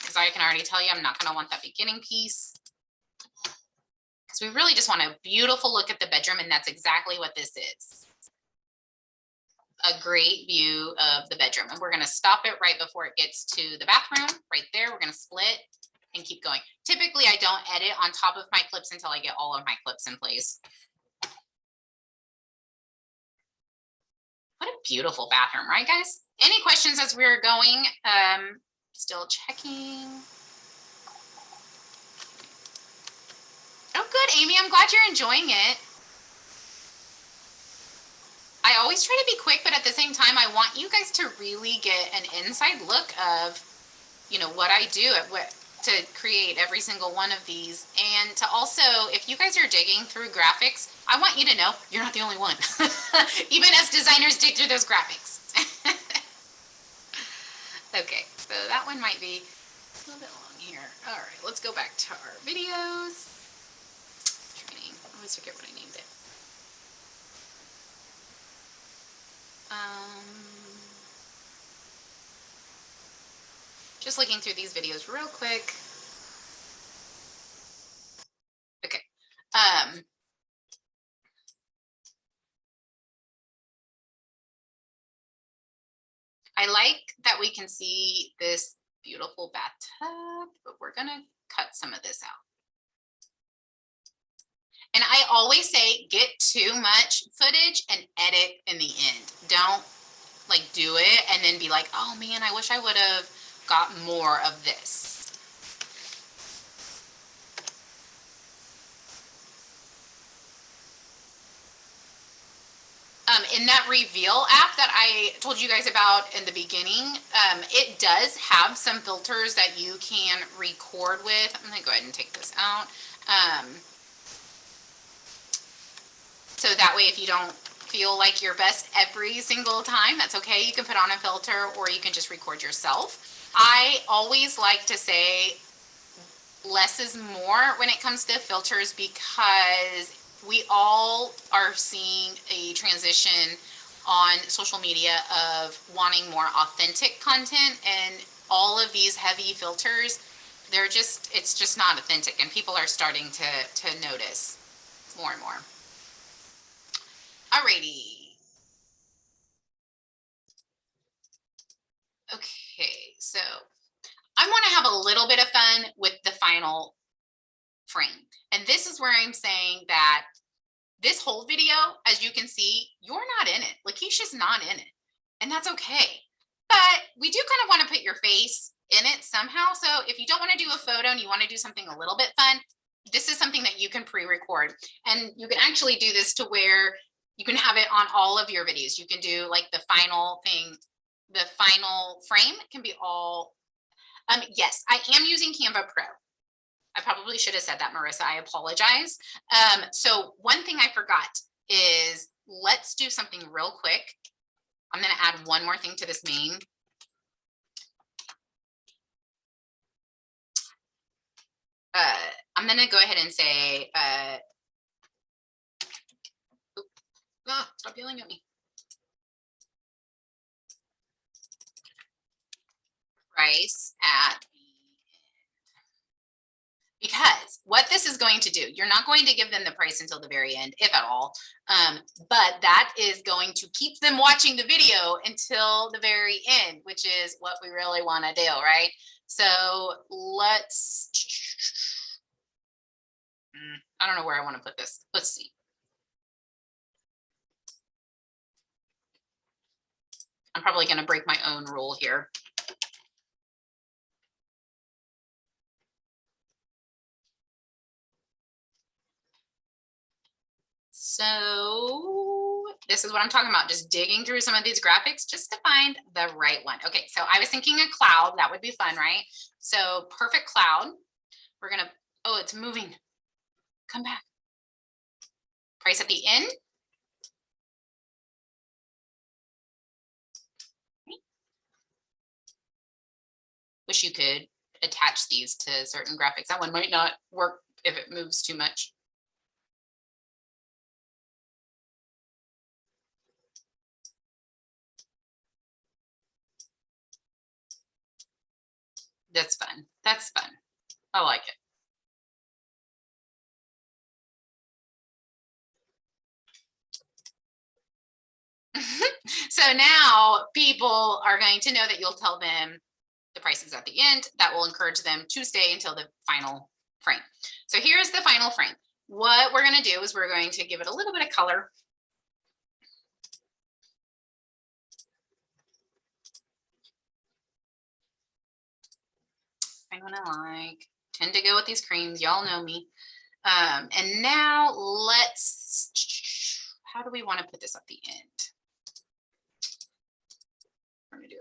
because I can already tell you I'm not going to want that beginning piece. Because we really just want a beautiful look at the bedroom, and that's exactly what this is. A great view of the bedroom. And we're going to stop it right before it gets to the bathroom, right there. We're going to split and keep going. Typically, I don't edit on top of my clips until I get all of my clips in place. What a beautiful bathroom, right, guys? Any questions as we're going? Still checking. Oh, good, Amy. I'm glad you're enjoying it. I always try to be quick, but at the same time, I want you guys to really get an inside look of, you know, what I do at what to create every single one of these. And to also, if you guys are digging through graphics, I want you to know you're not the only one. Even as designers dig through those graphics. Okay, so that one might be a little bit long here. All right, let's go back to our videos. Training. I always forget what I named it. Just looking through these videos real quick. Okay. I like that we can see this beautiful bathtub, but we're gonna cut some of this out. And I always say, get too much footage and edit in the end. Don't like do it and then be like, oh man, I wish I would have got more of this. In that reveal app that I told you guys about in the beginning, it does have some filters that you can record with. I'm gonna go ahead and take this out. So that way, if you don't feel like your best every single time, that's okay. You can put on a filter or you can just record yourself. I always like to say less is more when it comes to filters, because we all are seeing a transition on social media of wanting more authentic content, and all of these heavy filters, it's just not authentic, and people are starting to notice more and more. Alrighty. Okay, so I want to have a little bit of fun with the final frame. And this is where I'm saying that this whole video, as you can see, you're not in it. Lakeisha's not in it. And that's okay. But we do kind of want to put your face in it somehow. So if you don't want to do a photo and you want to do something a little bit fun, this is something that you can pre-record. And you can actually do this to where you can have it on all of your videos. You can do like the final thing, the final frame can be all, yes, I am using Canva Pro. I probably should have said that, Marissa. I apologize. So one thing I forgot is, let's do something real quick. I'm going to add one more thing to this main. I'm going to go ahead and say, stop yelling at me. Price at the end. Because what this is going to do, you're not going to give them the price until the very end, if at all. But that is going to keep them watching the video until the very end, which is what we really want to do, right? So let's, I don't know where I want to put this. Let's see. I'm probably going to break my own rule here. So this is what I'm talking about, just digging through some of these graphics just to find the right one. Okay, so I was thinking a cloud, that would be fun, right? So perfect cloud. We're gonna, oh, it's moving. Come back. Price at the end. Wish you could attach these to certain graphics. That one might not work if it moves too much. That's fun. That's fun. I like it. So now people are going to know that you'll tell them the prices at the end. That will encourage them to stay until the final frame. So here's the final frame. What we're going to do is we're going to give it a little bit of color. I'm going to tend to go with these creams. Y'all know me. And now let's, how do we want to put this at the end?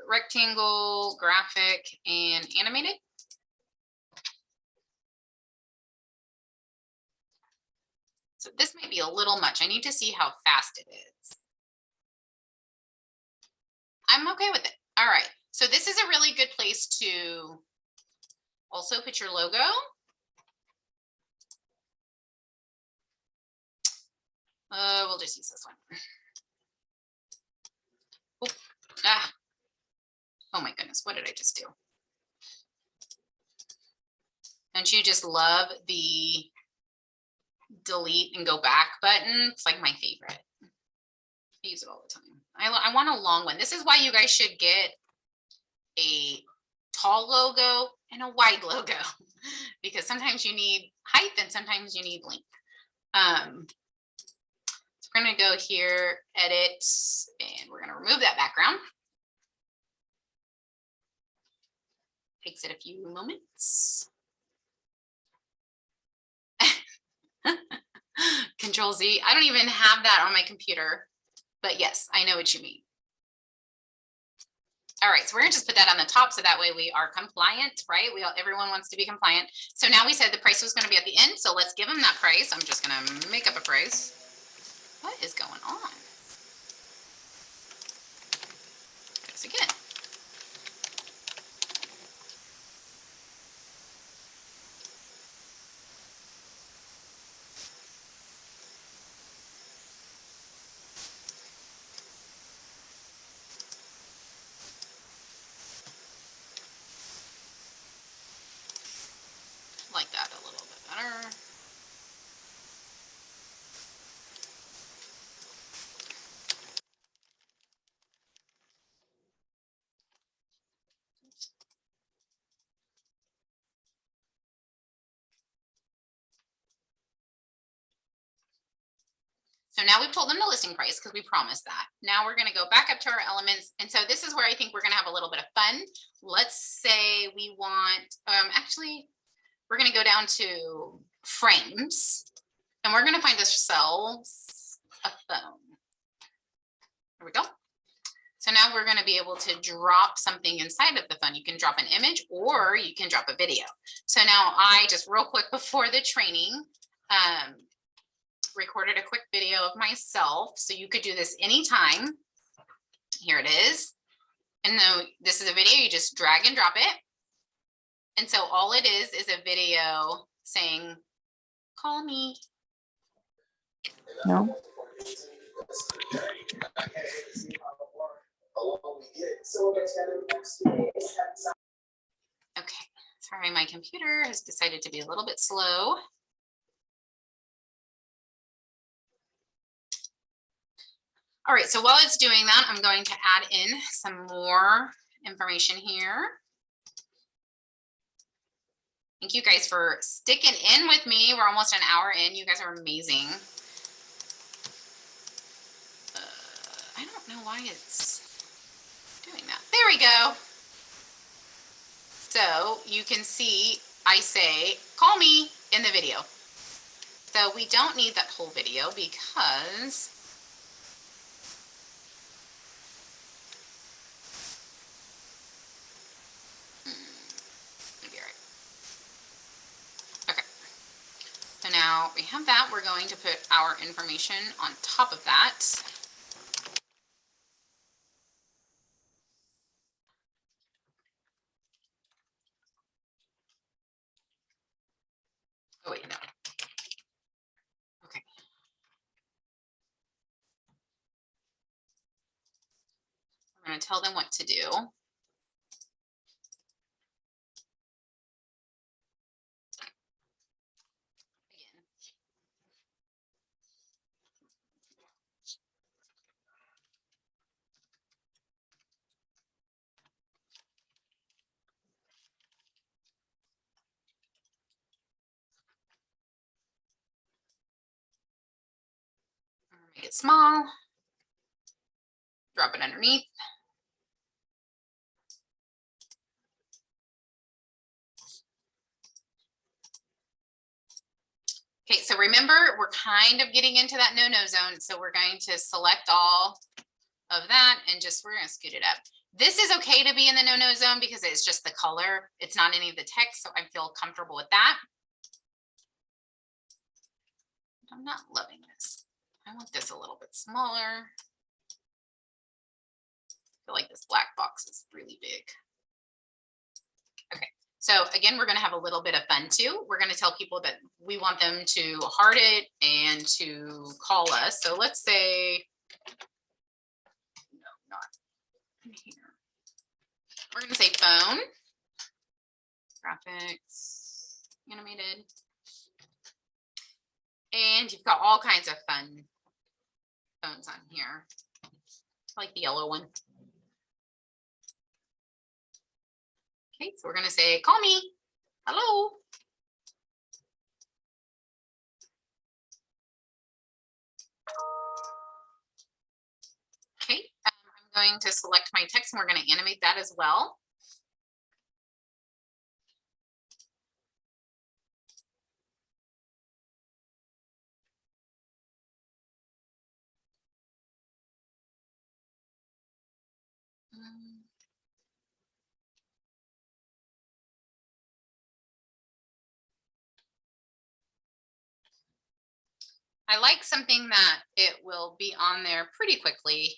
rectangle, graphic, and animated. So this might be a little much. I need to see how fast it is. I'm okay with it. All right. So this is a really good place to also put your logo. We'll just use this one. Oh, oh my goodness, what did I just do? Don't you just love the delete and go back button? It's like my favorite. I use it all the time. I want a long one. This is why you guys should get a tall logo and a wide logo, because sometimes you need height and sometimes you need length. So we're going to go here, edit, and we're going to remove that background. Takes it a few moments. Control Z. I don't even have that on my computer, but yes, I know what you mean. All right, so we're gonna just put that on the top so that way we are compliant, right? Everyone wants to be compliant. So now we said the price was gonna be at the end, so let's give them that price. I'm just gonna make up a price. What is going on? Do this again. Like that a little bit better. So now we've told them the listing price because we promised that. Now we're going to go back up to our elements. And so this is where I think we're going to have a little bit of fun. Let's say we want, actually, we're going to go down to frames and we're going to find ourselves a phone. There we go. So now we're going to be able to drop something inside of the phone. You can drop an image or you can drop a video. So now I just real quick before the training, recorded a quick video of myself. So you could do this anytime. Here it is. And no, this is a video, you just drag and drop it. And so all it is a video saying, call me. No. Okay, sorry, my computer has decided to be a little bit slow. All right, so while it's doing that, I'm going to add in some more information here. Thank you guys for sticking in with me. We're almost an hour in. You guys are amazing. I don't know why it's doing that. There we go. So you can see I say, call me in the video. So we don't need that whole video because so now we have that. We're going to put our information on top of that. Oh wait, no. Okay. I'm going to tell them what to do. Make it small. Drop it underneath. Okay, so remember, we're kind of getting into that no-no zone. So we're going to select all of that and just, we're going to scoot it up. This is okay to be in the no-no zone because it's just the color. It's not any of the text, so I feel comfortable with that. I'm not loving this. I want this a little bit smaller. I feel like this black box is really big. Okay, so again, we're going to have a little bit of fun too. We're going to tell people that we want them to heart it and to call us. So let's say, no, not in here. We're going to say phone, graphics, animated. And you've got all kinds of fun phones on here. I like the yellow one. Okay, so we're going to say, call me. Hello. Okay, I'm going to select my text and we're going to animate that as well. I like something that it will be on there pretty quickly.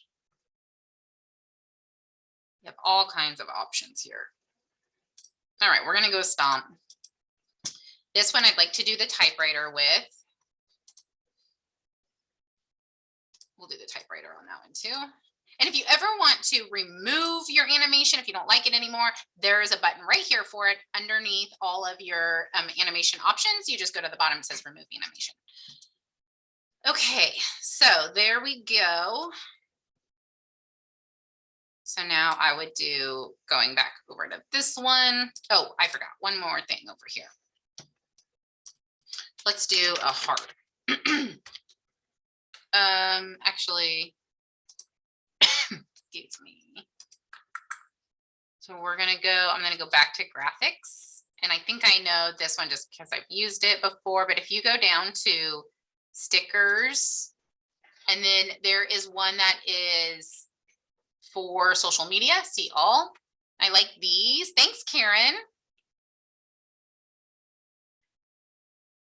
You have all kinds of options here. All right, we're going to go stomp. This one I'd like to do the typewriter with. We'll do the typewriter on that one too. And if you ever want to remove your animation, if you don't like it anymore, there's a button right here for it underneath all of your animation options. You just go to the bottom, it says remove animation. Okay, so there we go. So now I would do, going back over to this one. Oh, I forgot one more thing over here. Let's do a heart. Actually, excuse me. So we're gonna go, I'm gonna go back to graphics. And I think I know this one just because I've used it before, but if you go down to stickers, and then there is one that is for social media, see all. I like these. Thanks, Karen.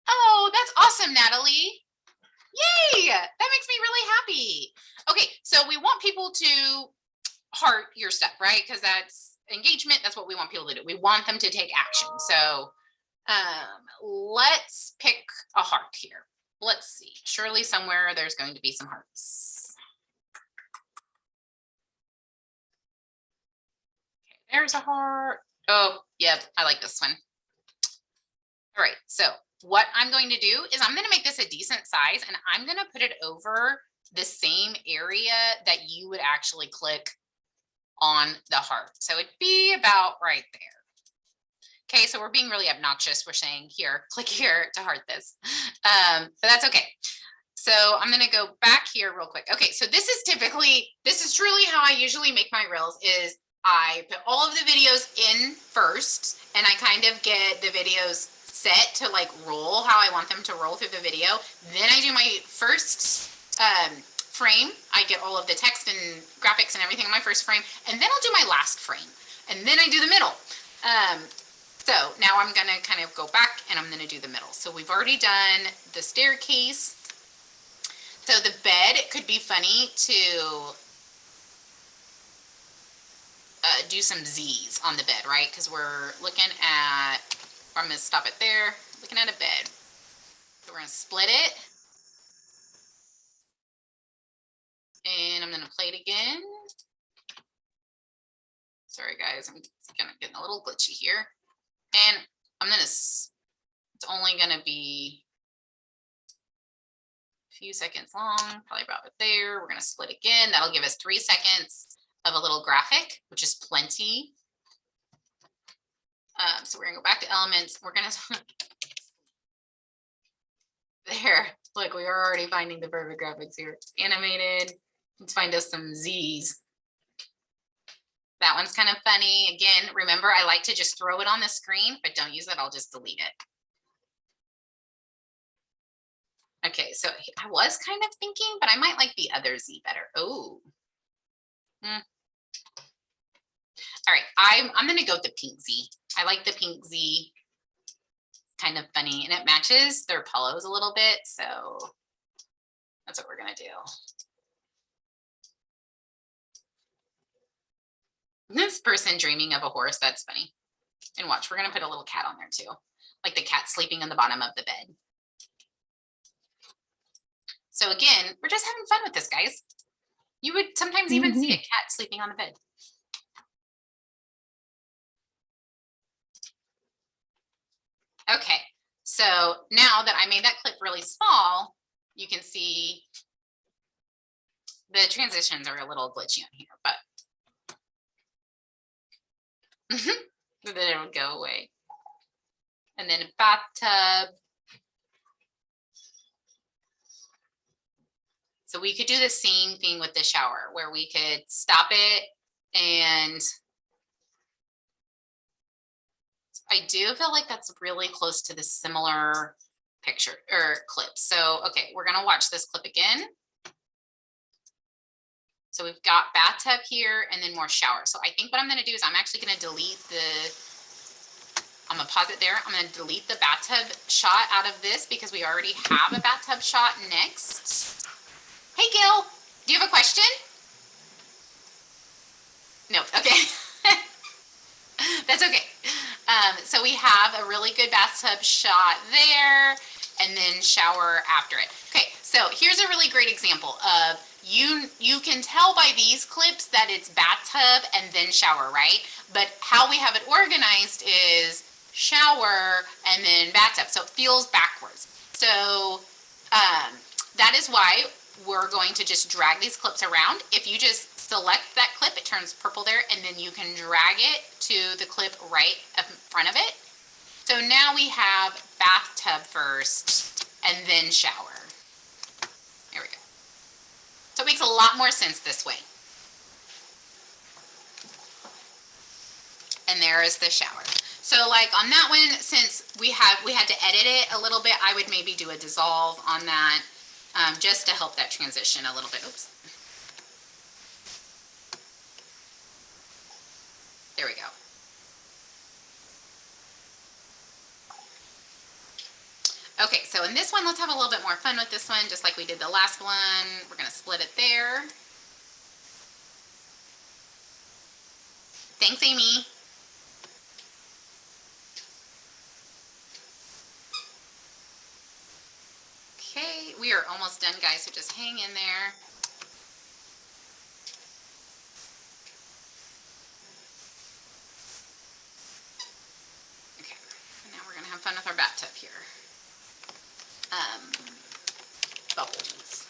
Oh, that's awesome, Natalie. Yay, that makes me really happy. Okay, so we want people to heart your stuff, right? Because that's engagement. That's what we want people to do. We want them to take action. So let's pick a heart here. Let's see. Surely somewhere there's going to be some hearts. Okay, there's a heart. Oh, yep. I like this one. All right. So what I'm going to do is I'm going to make this a decent size and I'm going to put it over the same area that you would actually click on the heart. So it'd be about right there. Okay, so we're being really obnoxious. We're saying here, click here to heart this. But that's okay. So I'm going to go back here real quick. Okay, so this is truly how I usually make my reels is I put all of the videos in first and I kind of get the videos set to like roll how I want them to roll through the video. Then I do my first frame. I get all of the text and graphics and everything in my first frame, and then I'll do my last frame, and then I do the middle. So now I'm going to kind of go back and I'm going to do the middle. So we've already done the staircase. So the bed, it could be funny to do some Z's on the bed, right? Because we're looking at, I'm going to stop it there, looking at a bed. So we're going to split it. And I'm going to play it again. Sorry, guys, I'm kind of getting a little glitchy here. And I'm going to, it's only going to be a few seconds long, probably about right there. We're going to split again. That'll give us 3 seconds of a little graphic, which is plenty. So we're going to go back to elements. We're going to, there, look, we are already finding the perfect graphics here. Animated, let's find us some Z's. That one's kind of funny. Again, remember, I like to just throw it on the screen, but don't use it. I'll just delete it. Okay, so I was kind of thinking, but I might like the other Z better. Oh. All right, I'm gonna go with the pink Z. I like the pink Z. Kind of funny, and it matches their pillows a little bit, so that's what we're gonna do. This person dreaming of a horse, that's funny. And watch, we're gonna put a little cat on there too, like the cat sleeping on the bottom of the bed. So again, we're just having fun with this, guys. You would sometimes even see a cat sleeping on the bed. Okay, so now that I made that clip really small, you can see the transitions are a little glitchy on here, but then it would go away. And then a bathtub. So we could do the same thing with the shower where we could stop it, and I do feel like that's really close to the similar picture or clip. So, okay, we're gonna watch this clip again. So we've got bathtub here and then more shower. So I think what I'm gonna do is I'm actually gonna delete I'm gonna pause it there. I'm gonna delete the bathtub shot out of this because we already have a bathtub shot next. Hey, Gil, do you have a question? No, okay. That's okay. So we have a really good bathtub shot there and then shower after it. Okay, so here's a really great example of you can tell by these clips that it's bathtub and then shower, right? But how we have it organized is shower and then bathtub. So it feels backwards. So that is why we're going to just drag these clips around. If you just select that clip, it turns purple there, and then you can drag it to the clip right in front of it. So now we have bathtub first and then shower. There we go. So it makes a lot more sense this way. And there is the shower. So like on that one, since we had to edit it a little bit, I would maybe do a dissolve on that just to help that transition a little bit. Oops. There we go. Okay, so in this one, let's have a little bit more fun with this one, just like we did the last one. We're gonna split it there. Thanks, Amy. Okay, we are almost done, guys, so just hang in there. Okay, and now we're gonna have fun with our bathtub here. Bubbles.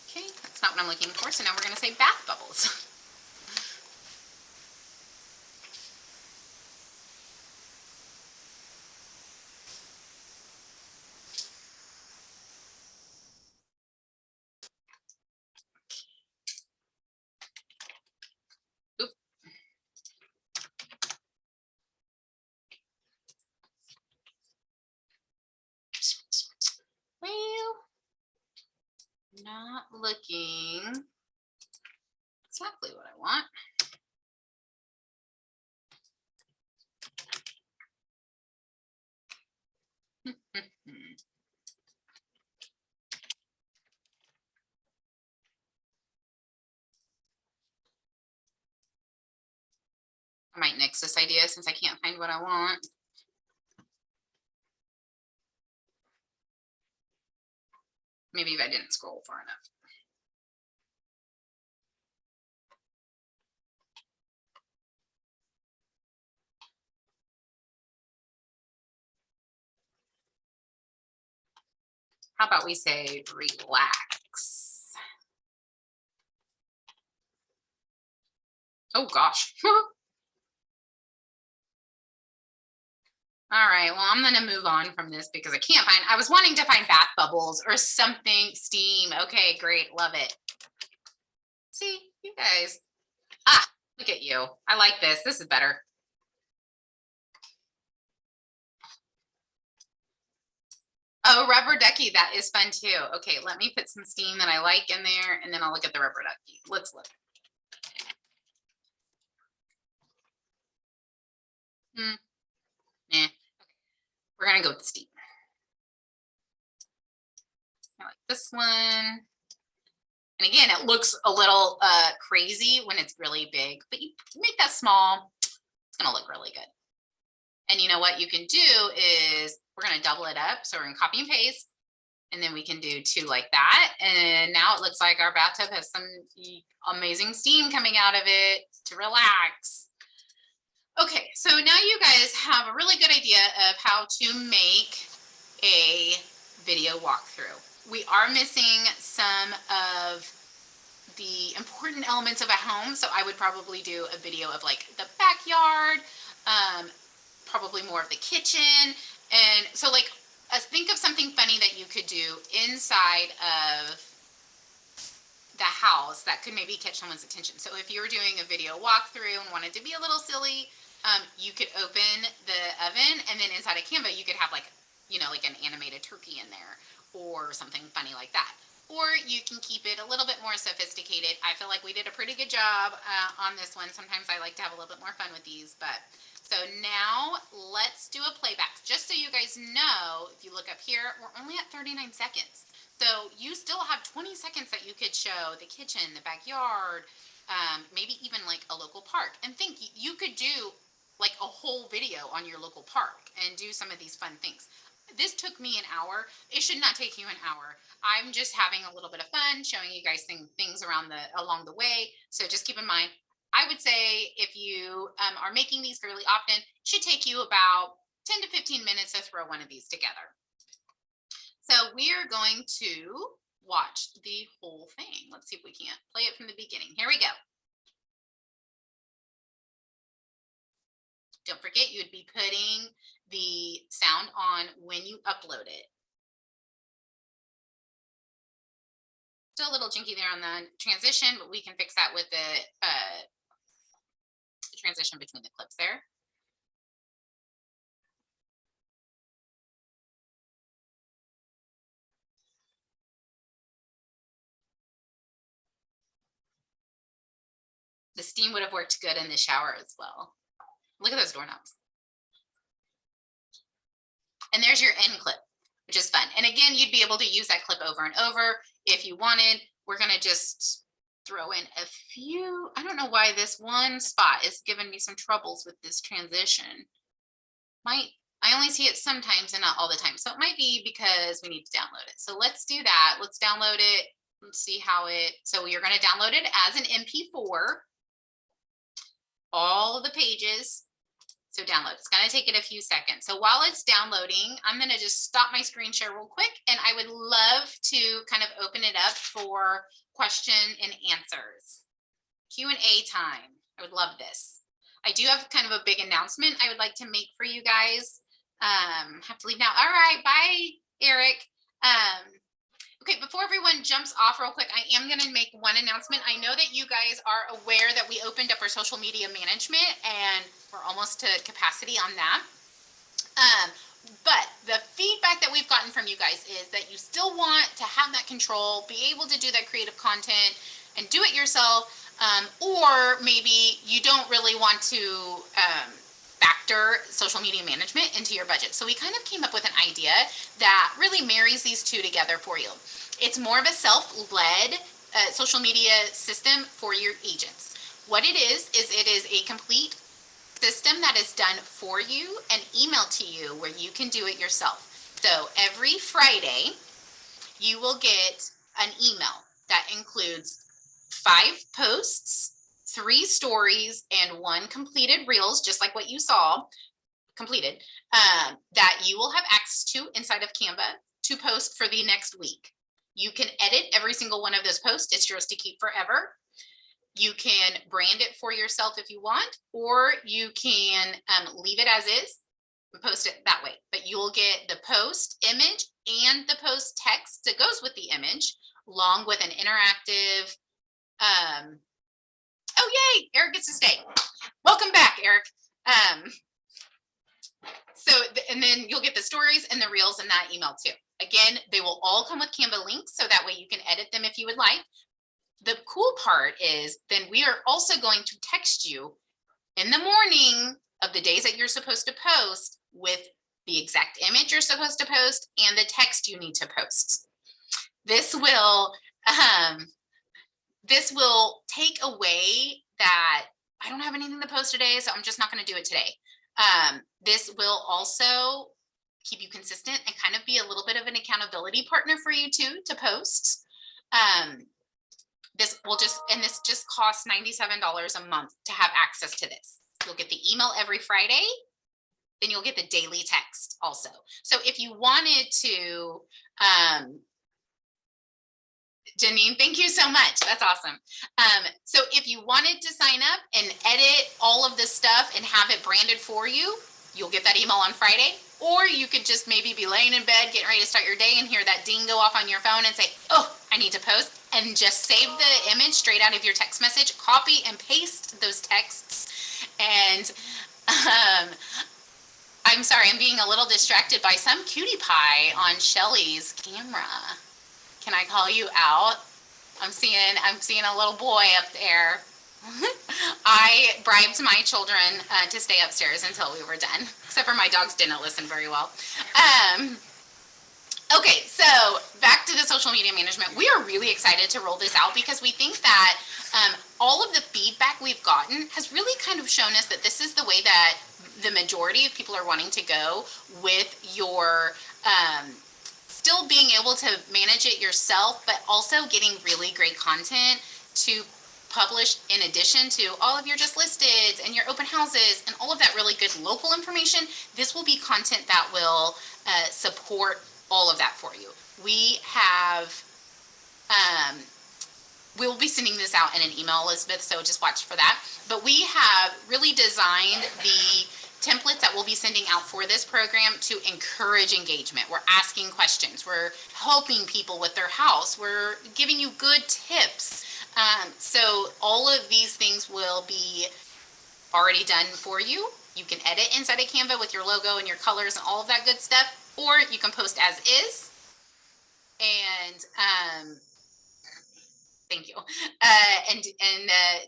Okay, that's not what I'm looking for, so now we're gonna say bath bubbles. Oop. Well, not looking exactly what I want. I might nix this idea since I can't find what I want. Maybe if I didn't scroll far enough. How about we say relax? Oh gosh. All right, well, I'm gonna move on from this because I was wanting to find bath bubbles or something, steam. Okay, great, love it. See, you guys. Ah, look at you. I like this. This is better. Oh, rubber ducky, that is fun too. Okay, let me put some steam that I like in there, and then I'll look at the rubber ducky. Let's look. Nah. We're gonna go with the steam. I like this one. And again, it looks a little crazy when it's really big, but you make that small, it's gonna look really good. And you know what you can do is we're gonna double it up. So we're gonna copy and paste, and then we can do 2 like that. And now it looks like our bathtub has some amazing steam coming out of it to relax. Okay, so now you guys have a really good idea of how to make a video walkthrough. We are missing some of the important elements of a home, so I would probably do a video of like the backyard, probably more of the kitchen, and so like think of something funny that you could do inside of the house that could maybe catch someone's attention. So if you were doing a video walkthrough and wanted to be a little silly, you could open the oven, and then inside of Canva you could have like, you know, like an animated turkey in there or something funny like that. Or you can keep it a little bit more sophisticated. I feel like we did a pretty good job on this one. Sometimes I like to have a little bit more fun with these, but so now let's do a playback. Just so you guys know, if you look up here, we're only at 39 seconds. So you still have 20 seconds that you could show the kitchen, the backyard, maybe even like a local park. And think you could do like a whole video on your local park and do some of these fun things. This took me an hour. It should not take you an hour. I'm just having a little bit of fun showing you guys things around along the way. So just keep in mind, I would say if you are making these fairly often, it should take you about 10 to 15 minutes to throw one of these together. So we are going to watch the whole thing. Let's see if we can't play it from the beginning. Here we go. Don't forget, you would be putting the sound on when you upload it. Still a little jinky there on the transition, but we can fix that with the transition between the clips there. The steam would have worked good in the shower as well. Look at those doorknobs. And there's your end clip, which is fun. And again, you'd be able to use that clip over and over if you wanted. We're going to just throw in a few. I don't know why this one spot is giving me some troubles with this transition. I only see it sometimes and not all the time. So it might be because we need to download it. So let's do that. Let's download it. Let's see how so you're going to download it as an MP4. All of the pages. So download. It's going to take it a few seconds. So while it's downloading, I'm going to just stop my screen share real quick, and I would love to kind of open it up for question and answers. Q&A time. I would love this. I do have kind of a big announcement I would like to make for you guys. Have to leave now. All right, bye, Eric. Okay, before everyone jumps off real quick, I am going to make one announcement. I know that you guys are aware that we opened up our social media management, and we're almost to capacity on that. But the feedback that we've gotten from you guys is that you still want to have that control, be able to do that creative content and do it yourself, or maybe you don't really want to factor social media management into your budget. So we kind of came up with an idea that really marries these two together for you. It's more of a self-led social media system for your agents. What it is it is a complete system that is done for you and emailed to you where you can do it yourself. So every Friday, you will get an email that includes 5 posts, 3 stories, and 1 completed reels, just like what you saw completed, that you will have access to inside of Canva to post for the next week. You can edit every single one of those posts. It's yours to keep forever. You can brand it for yourself if you want, or you can leave it as is and post it that way. But you'll get the post image and the post text that goes with the image, along with an interactive, oh yay, Eric gets to stay. Welcome back, Eric. And then you'll get the stories and the reels in that email too. Again, they will all come with Canva links, so that way you can edit them if you would like. The cool part is then we are also going to text you in the morning of the days that you're supposed to post with the exact image you're supposed to post and the text you need to post. This will take away that I don't have anything to post today, so I'm just not going to do it today. This will also keep you consistent and kind of be a little bit of an accountability partner for you too to post. This just costs $97 a month to have access to this. You'll get the email every Friday, then you'll get the daily text also. So if you wanted to, Janine, thank you so much. That's awesome. So if you wanted to sign up and edit all of this stuff and have it branded for you, you'll get that email on Friday. Or you could just maybe be laying in bed, getting ready to start your day and hear that ding go off on your phone and say, oh, I need to post, and just save the image straight out of your text message, copy and paste those texts. And I'm sorry, I'm being a little distracted by some cutie pie on Shelly's camera. Can I call you out? I'm seeing a little boy up there. I bribed my children to stay upstairs until we were done, except for my dogs didn't listen very well. Okay, so back to the social media management. We are really excited to roll this out because we think that all of the feedback we've gotten has really kind of shown us that this is the way that the majority of people are wanting to go with your still being able to manage it yourself, but also getting really great content to publish in addition to all of your just listeds and your open houses and all of that really good local information. This will be content that will support all of that for you. We have, we'll be sending this out in an email, Elizabeth, so just watch for that. But we have really designed the templates that we'll be sending out for this program to encourage engagement. We're asking questions. We're helping people with their house. We're giving you good tips. So all of these things will be already done for you. You can edit inside of Canva with your logo and your colors and all of that good stuff, or you can post as is. And thank you. And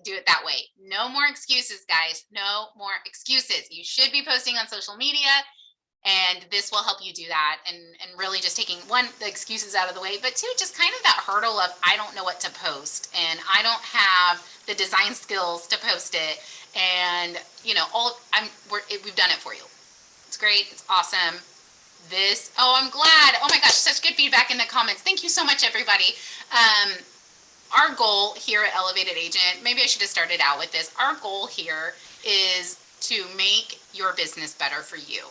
do it that way. No more excuses, guys. No more excuses. You should be posting on social media, and this will help you do that. And really just taking one, the excuses out of the way, but two, just kind of that hurdle of I don't know what to post and I don't have the design skills to post it. And you know, we've done it for you. It's great. It's awesome. I'm glad. Oh my gosh, such good feedback in the comments. Thank you so much, everybody. Our goal here at Elevated Agent, maybe I should have started out with this. Our goal here is to make your business better for you.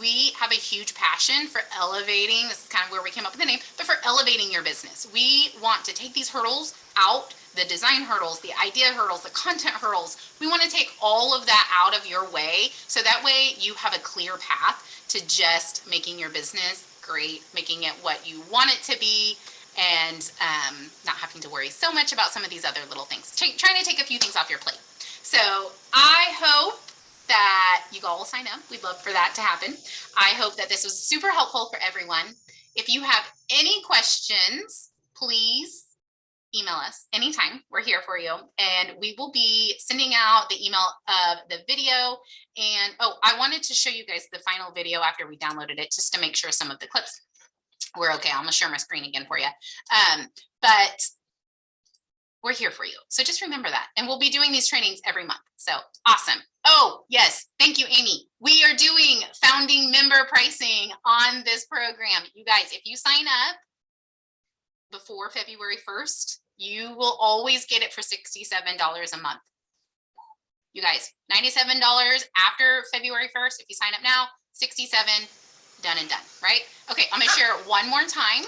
We have a huge passion for elevating, this is kind of where we came up with the name, but for elevating your business. We want to take these hurdles out, the design hurdles, the idea hurdles, the content hurdles. We want to take all of that out of your way, so that way you have a clear path to just making your business great, making it what you want it to be, and not having to worry so much about some of these other little things. Trying to take a few things off your plate. So I hope that you all will sign up. We'd love for that to happen. I hope that this was super helpful for everyone. If you have any questions, please email us anytime. We're here for you. And we will be sending out the email of the video. And I wanted to show you guys the final video after we downloaded it, just to make sure some of the clips were okay. I'm gonna share my screen again for you. But we're here for you. So just remember that. And we'll be doing these trainings every month. So awesome. Oh, yes. Thank you, Amy. We are doing founding member pricing on this program. You guys, if you sign up before February 1st, you will always get it for $67 a month. You guys, $97 after February 1st. If you sign up now, $67, done and done, right? Okay, I'm gonna share it one more time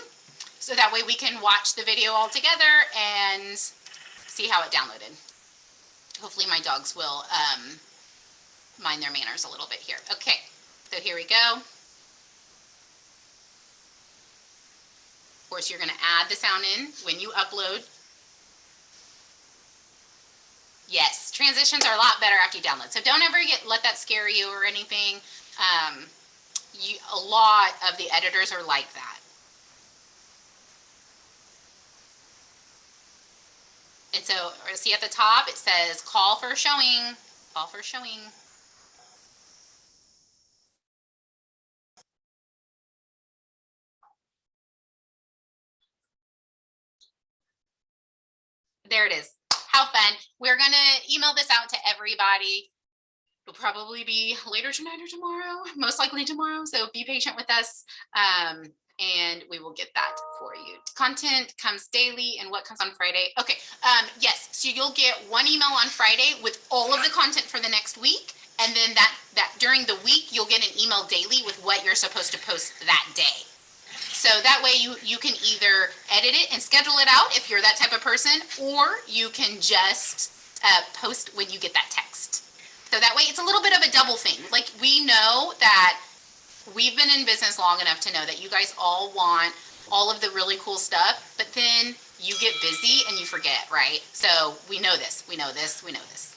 so that way we can watch the video all together and see how it downloaded. Hopefully my dogs will mind their manners a little bit here. Okay, so here we go. Of course, you're gonna add the sound in when you upload. Yes, transitions are a lot better after you download. So don't ever let that scare you or anything. A lot of the editors are like that. And so, see at the top, it says call for showing. Call for showing. There it is. How fun. We're going to email this out to everybody. It'll probably be later tonight or tomorrow, most likely tomorrow. So be patient with us. And we will get that for you. Content comes daily, and what comes on Friday? Okay, yes, so you'll get one email on Friday with all of the content for the next week, and then that during the week, you'll get an email daily with what you're supposed to post that day. So that way you can either edit it and schedule it out if you're that type of person, or you can just post when you get that text. So that way it's a little bit of a double thing. Like, we know that we've been in business long enough to know that you guys all want all of the really cool stuff, but then you get busy and you forget, right? So we know this, we know this, we know this.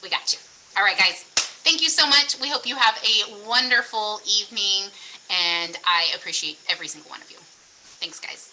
We got you. All right, guys, thank you so much. We hope you have a wonderful evening, and I appreciate every single one of you. Thanks, guys.